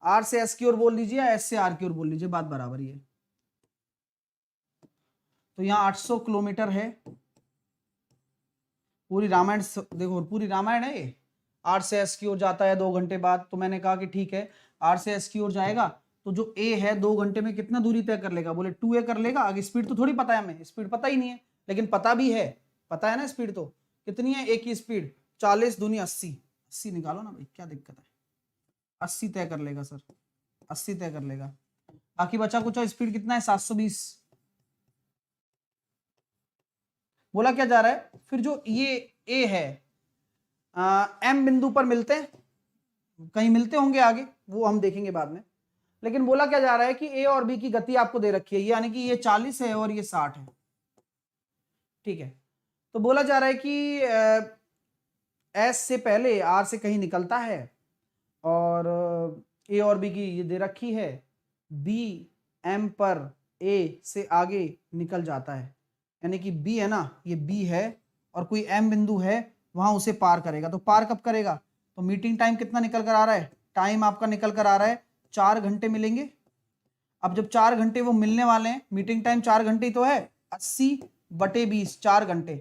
R से S की ओर बोल लीजिए, या S से R की ओर बोल लीजिए, बात बराबर ही है। तो यहाँ 800 किलोमीटर है। पूरी रामायण देखो, पूरी रामायण है ये। R से S की ओर जाता है 2 घंटे बाद, तो मैंने कहा कि ठीक है, R से S की ओर जाएगा, तो जो A है 2 घंटे में कितना दूरी तय कर लेगा, बोले 2A कर लेगा। आगे स्पीड तो थोड़ी पता है हमें, स्पीड पता ही नहीं है, लेकिन पता भी है, पता है ना स्पीड तो कितनी है, A की स्पीड 40 दूनी 80, 80 निकालो ना भाई, क्या दिक्कत है, 80 तय कर लेगा सर, 80 तय कर लेगा। बाकी बचा कुछ स्पीड कितना है, 720। बोला क्या जा रहा है, फिर जो ये A है, M बिंदु पर मिलते हैं, कहीं मिलते होंगे आगे, वो हम देखेंगे बाद में। लेकिन बोला क्या जा रहा है कि A और B की गति आपको दे रखी है, यानी कि ये 40 है और ये 60 है, ठीक है। तो बोला जा रहा है कि S से पहले R से कहीं निकलता है, और A और B की ये दे रखी है, B M पर A से आगे निकल जाता है, यानी कि B है ना, ये B है और कोई M बिंदु है, वहां उसे पार करेगा। तो पार कब करेगा, तो मीटिंग टाइम कितना निकल कर आ रहा है, टाइम आपका निकल कर आ रहा है 4 घंटे मिलेंगे। अब जब 4 घंटे वो मिलने वाले हैं, मीटिंग टाइम 4 घंटे ही तो है, 80/20, 4 घंटे,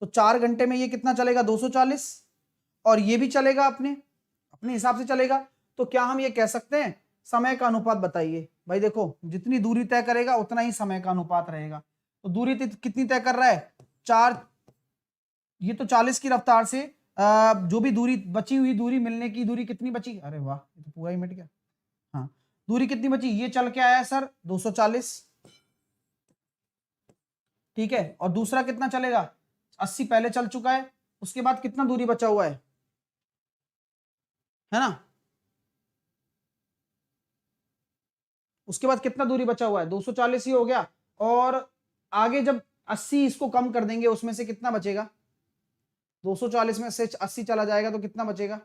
तो 4 घंटे में ये कितना चलेगा, 240, और ये भी चलेगा अपने हिसाब से चलेगा। तो क्या हम ये कह सकते हैं, समय का अनुपात बताइए भाई। देखो, जितनी दूरी तय करेगा उतना ही समय का अनुपात रहेगा। तो दूरी कितनी तय कर रहा है, 4, ये तो 40 की रफ्तार से जो भी दूरी बची हुई दूरी, मिलने की दूरी कितनी बची, अरे वाह ये तो पूरा ही मिट गया। हाँ, दूरी कितनी बची, ये चल के आया सर 240, ठीक है, और दूसरा कितना चलेगा, 80 पहले चल चुका है, उसके बाद कितना दूरी बचा हुआ है ना, उसके बाद कितना दूरी बचा हुआ है, 240 ही हो गया, और आगे जब 80 इसको कम कर देंगे उसमें से कितना बचेगा, 240 में से 80 चला जाएगा तो कितना बचेगा,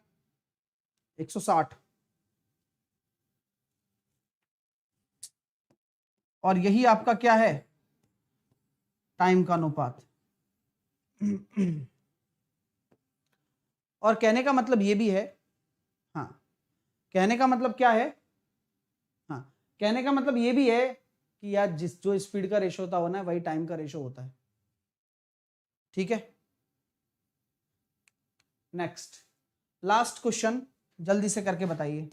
160, और यही आपका क्या है, टाइम का अनुपात। और कहने का मतलब ये भी है, हाँ, कहने का मतलब क्या है, हाँ, कहने का मतलब ये भी है कि यार जिस जो स्पीड का रेशो होता है वही टाइम का रेशो होता है, ठीक है। नेक्स्ट लास्ट क्वेश्चन जल्दी से करके बताइए।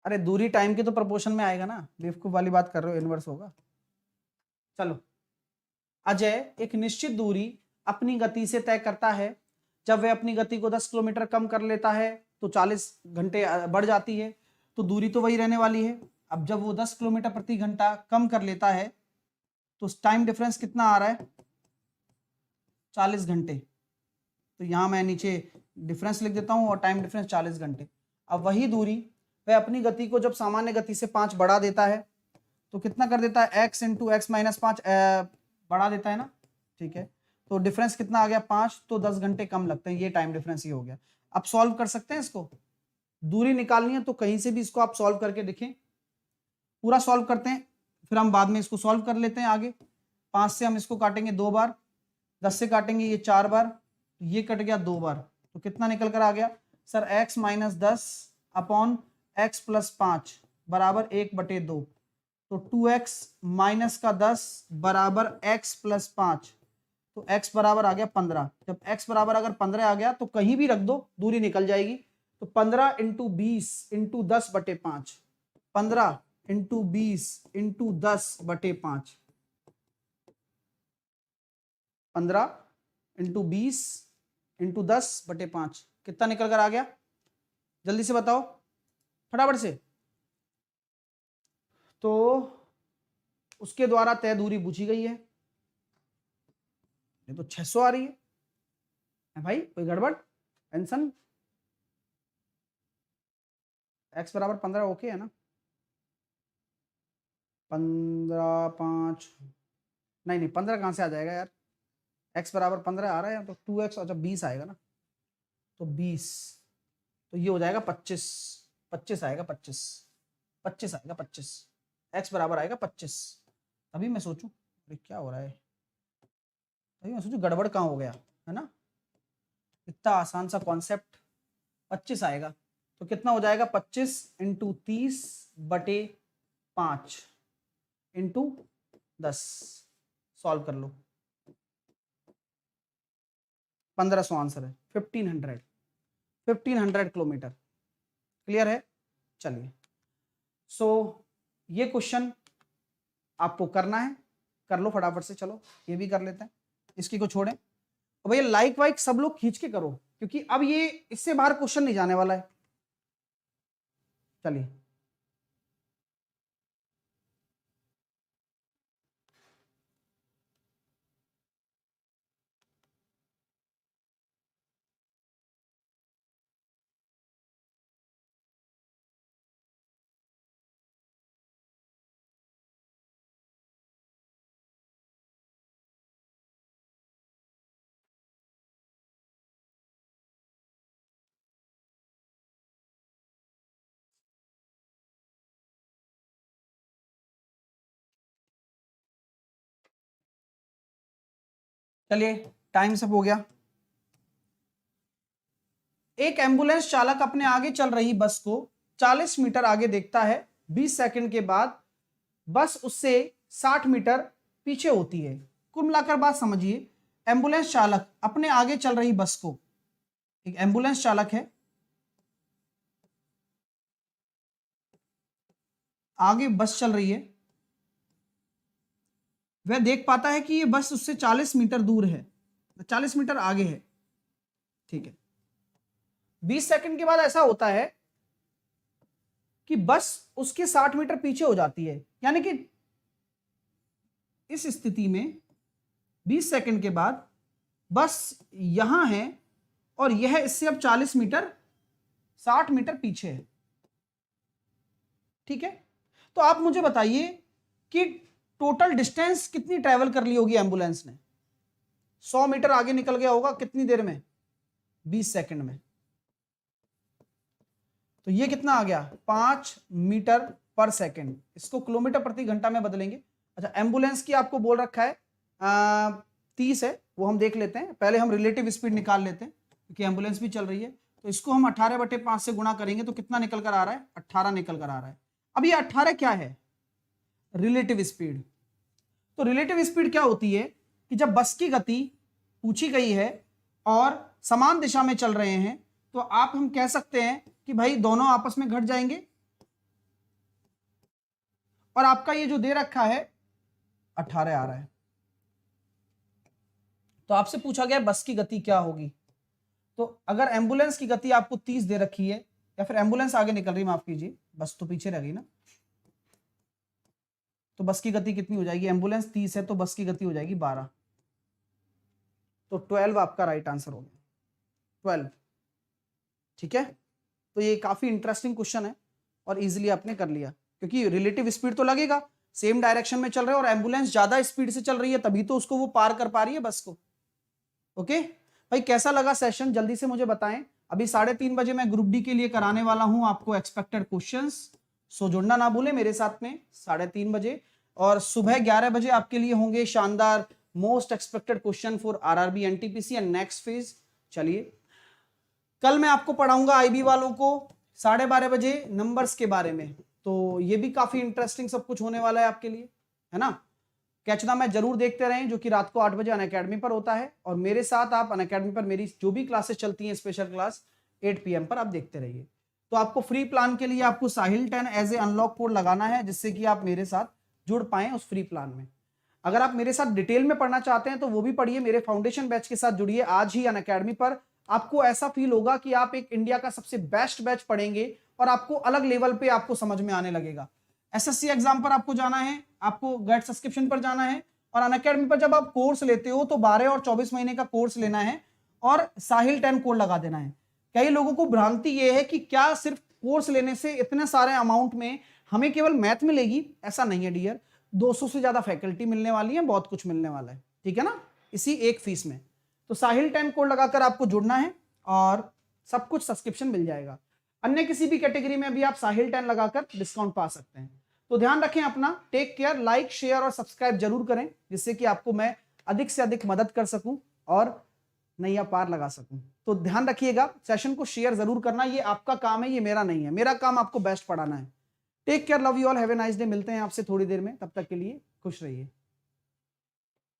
अरे दूरी टाइम के तो प्रोपोर्शन में आएगा ना, बेवकूफ वाली बात कर रहे हो, इनवर्स होगा। चलो, अजय एक निश्चित दूरी अपनी गति से तय करता है, जब वह अपनी गति को 10 किलोमीटर कम कर लेता है तो 40 घंटे बढ़ जाती है, तो दूरी तो वही रहने वाली है। अब जब वो 10 किलोमीटर प्रति घंटा कम कर लेता है तो टाइम डिफरेंस कितना आ रहा है, 40 घंटे, तो यहां मैं नीचे डिफरेंस लिख देता हूं और टाइम डिफरेंस 40 घंटे। अब वही दूरी वह अपनी गति को जब सामान्य गति से 5 बढ़ा देता है तो कितना कर देता है, x इंटू एक्स माइनस 5 बढ़ा देता है ना, ठीक है, तो डिफरेंस कितना आ गया 5, तो 10 घंटे कम लगते हैं, ये टाइम डिफरेंस ही हो गया। अब सॉल्व कर सकते हैं इसको, दूरी निकालनी है तो कहीं से भी इसको आप सॉल्व करके देखें, पूरा सॉल्व करते हैं, फिर हम बाद में इसको सॉल्व कर लेते हैं आगे। 5 से हम इसको काटेंगे 2 बार, 10 से काटेंगे ये 4 बार, तो ये कट गया 2 बार, तो कितना निकल कर आ गया sir, x minus 10 upon x plus 5 बराबर 1/2, तो 2x माइनस का 10 बराबर x प्लस 5, तो x बराबर आ गया 15। जब x बराबर अगर 15 आ गया तो कहीं भी रख दो दूरी निकल जाएगी, तो 15 into 20 into 10/5, 15 into 20 into 10/5, 15 into 20 into 10/5 कितना निकल कर आ गया, जल्दी से बताओ फटाफट से। तो उसके द्वारा तय दूरी पूछी गई है, ये तो 600 आ रही है भाई, कोई गड़बड़, टेंशन, x बराबर 15 ओके है ना, 15 5, नहीं 15 कहाँ से आ जाएगा यार, x बराबर 15 आ रहा है तो 2x, अच्छा 20 आएगा ना, तो 20, तो ये हो जाएगा 25, 25 आएगा, 25, 25 आएगा, 25, x बराबर आएगा 25। अभी मैं सोचूं अरे क्या हो रहा है, अभी मैं सोचूं गड़बड़ कहाँ हो गया, है ना, इतना आसान सा कॉन्सेप्ट, 25 आएगा, तो कितना हो जाएगा 25 इंटू 30/5 इंटू 10, सॉल्व कर लो, 1500 आंसर है, 1500 किलोमीटर, क्लियर है। चलिए, सो ये क्वेश्चन आपको करना है, कर लो फटाफट से, चलो ये भी कर लेते हैं, इसकी को छोड़ें, तो भैया लाइक वाइक सब लोग खींच के करो, क्योंकि अब ये इससे बाहर क्वेश्चन नहीं जाने वाला है। चलिए, चलिए टाइम सब हो गया। एक एम्बुलेंस चालक अपने आगे चल रही बस को 40 मीटर आगे देखता है। 20 सेकंड के बाद बस उससे 60 मीटर पीछे होती है। कुल मिलाकर बात समझिए, एम्बुलेंस चालक अपने आगे चल रही बस को, एक एम्बुलेंस चालक है, आगे बस चल रही है, वह देख पाता है कि ये बस उससे 40 मीटर दूर है, 40 मीटर आगे है। ठीक है, 20 सेकंड के बाद ऐसा होता है कि बस उसके 60 मीटर पीछे हो जाती है। यानी कि इस स्थिति में 20 सेकंड के बाद बस यहां है और यह इससे अब 40 मीटर 60 मीटर पीछे है। ठीक है, तो आप मुझे बताइए कि टोटल डिस्टेंस कितनी ट्रेवल कर ली होगी एम्बुलेंस ने। 100 मीटर आगे निकल गया होगा कितनी देर में? 20 सेकंड में। तो ये कितना आ गया? 5 मीटर पर सेकंड। इसको किलोमीटर प्रति घंटा में बदलेंगे। अच्छा, एम्बुलेंस की आपको बोल रखा है 30 है, वो हम देख लेते हैं। पहले हम रिलेटिव स्पीड निकाल लेते हैं क्योंकि एम्बुलेंस भी चल रही है। तो इसको हम 18/5 से गुणा करेंगे तो कितना निकल कर आ रहा है? 18 निकल कर आ रहा है। अब ये 18 क्या है? Relative speed. तो रिलेटिव स्पीड क्या होती है कि जब बस की गति पूछी गई है और समान दिशा में चल रहे हैं तो आप हम कह सकते हैं कि भाई दोनों आपस में घट जाएंगे और आपका ये जो दे रखा है 18 आ रहा है। तो आपसे पूछा गया बस की गति क्या होगी। तो अगर एम्बुलेंस की गति आपको 30 दे रखी है, या फिर एम्बुलेंस आगे निकल रही, माफ कीजिए, बस तो पीछे रह गई ना, तो बस की गति कितनी हो जाएगी? एम्बुलेंस 30 है तो बस की गति हो जाएगी 12। तो 12 आपका राइट आंसर हो गया, 12। ठीक है, तो ये काफी इंटरेस्टिंग क्वेश्चन है और इजीली आपने कर लिया क्योंकि रिलेटिव स्पीड तो लगेगा, सेम डायरेक्शन में चल रहे हैं और एम्बुलेंस ज्यादा स्पीड से चल रही है तभी तो उसको वो पार कर पा रही है बस को। ओके भाई, कैसा लगा सेशन जल्दी से मुझे बताएं। अभी 3:30 बजे मैं ग्रुप डी के लिए कराने वाला हूं आपको एक्सपेक्टेड क्वेश्चंस, सो जुड़ना ना भूले मेरे साथ में 3:30 बजे। और सुबह 11 बजे आपके लिए होंगे शानदार most expected question for RRB NTPC and next phase. चलिए, कल मैं आपको पढ़ाऊंगा आईबी वालों को 12:30 बजे नंबर्स के बारे में, तो ये भी काफी इंटरेस्टिंग सब कुछ होने वाला है आपके लिए, है ना। कैचना मैं जरूर देखते रहें जो कि रात को 8 बजे अनअकैडमी पर होता है और मेरे साथ आप अनअकैडमी पर मेरी जो भी क्लासेस चलती हैं स्पेशल क्लास 8 PM पर आप देखते रहिए। तो आपको फ्री प्लान के लिए आपको साहिल 10 एज ए अनलॉक कोड लगाना है जिससे कि आप मेरे साथ जुड़ पाएं उस फ्री प्लान में। अगर आप मेरे साथ डिटेल में पढ़ना चाहते हैं तो वो भी पढ़िए, मेरे फाउंडेशन बैच के साथ जुड़िए आज ही अनअकैडमी पर। आपको ऐसा फील होगा कि आप एक इंडिया का सबसे बेस्ट बैच पढ़ेंगे और आपको अलग लेवल पे आपको समझ में आने लगेगा। एसएससी एग्जाम पर आपको जाना है, आपको गाइड सब्सक्रिप्शन पर जाना है और अनअकैडमी पर जब आप कोर्स लेते हो तो 12 और 24 महीने का कोर्स लेना है और साहिल 10 कोड लगा देना है। कई लोगों को भ्रांति ये है कि क्या सिर्फ कोर्स लेने से इतने सारे अमाउंट में हमें केवल मैथ मिलेगी, ऐसा नहीं है डियर। 200 से ज्यादा फैकल्टी मिलने वाली है, बहुत कुछ मिलने वाला है, ठीक है ना, इसी एक फीस में। तो साहिल 10 कोड लगाकर आपको जुड़ना है और सब कुछ सब्सक्रिप्शन मिल जाएगा। अन्य किसी भी कैटेगरी में भी आप साहिल 10 लगाकर डिस्काउंट पा सकते हैं। तो ध्यान रखें अपना, टेक केयर, लाइक शेयर और सब्सक्राइब जरूर करें जिससे कि आपको मैं अधिक से अधिक मदद कर सकूं और नैया पार लगा सकूं। तो ध्यान रखिएगा, सेशन को शेयर जरूर करना, ये आपका काम है, ये मेरा नहीं है। मेरा काम आपको बेस्ट पढ़ाना है। Take care, love you all, have a nice day. मिलते हैं आपसे थोड़ी देर में, तब तक के लिए खुश रहिए।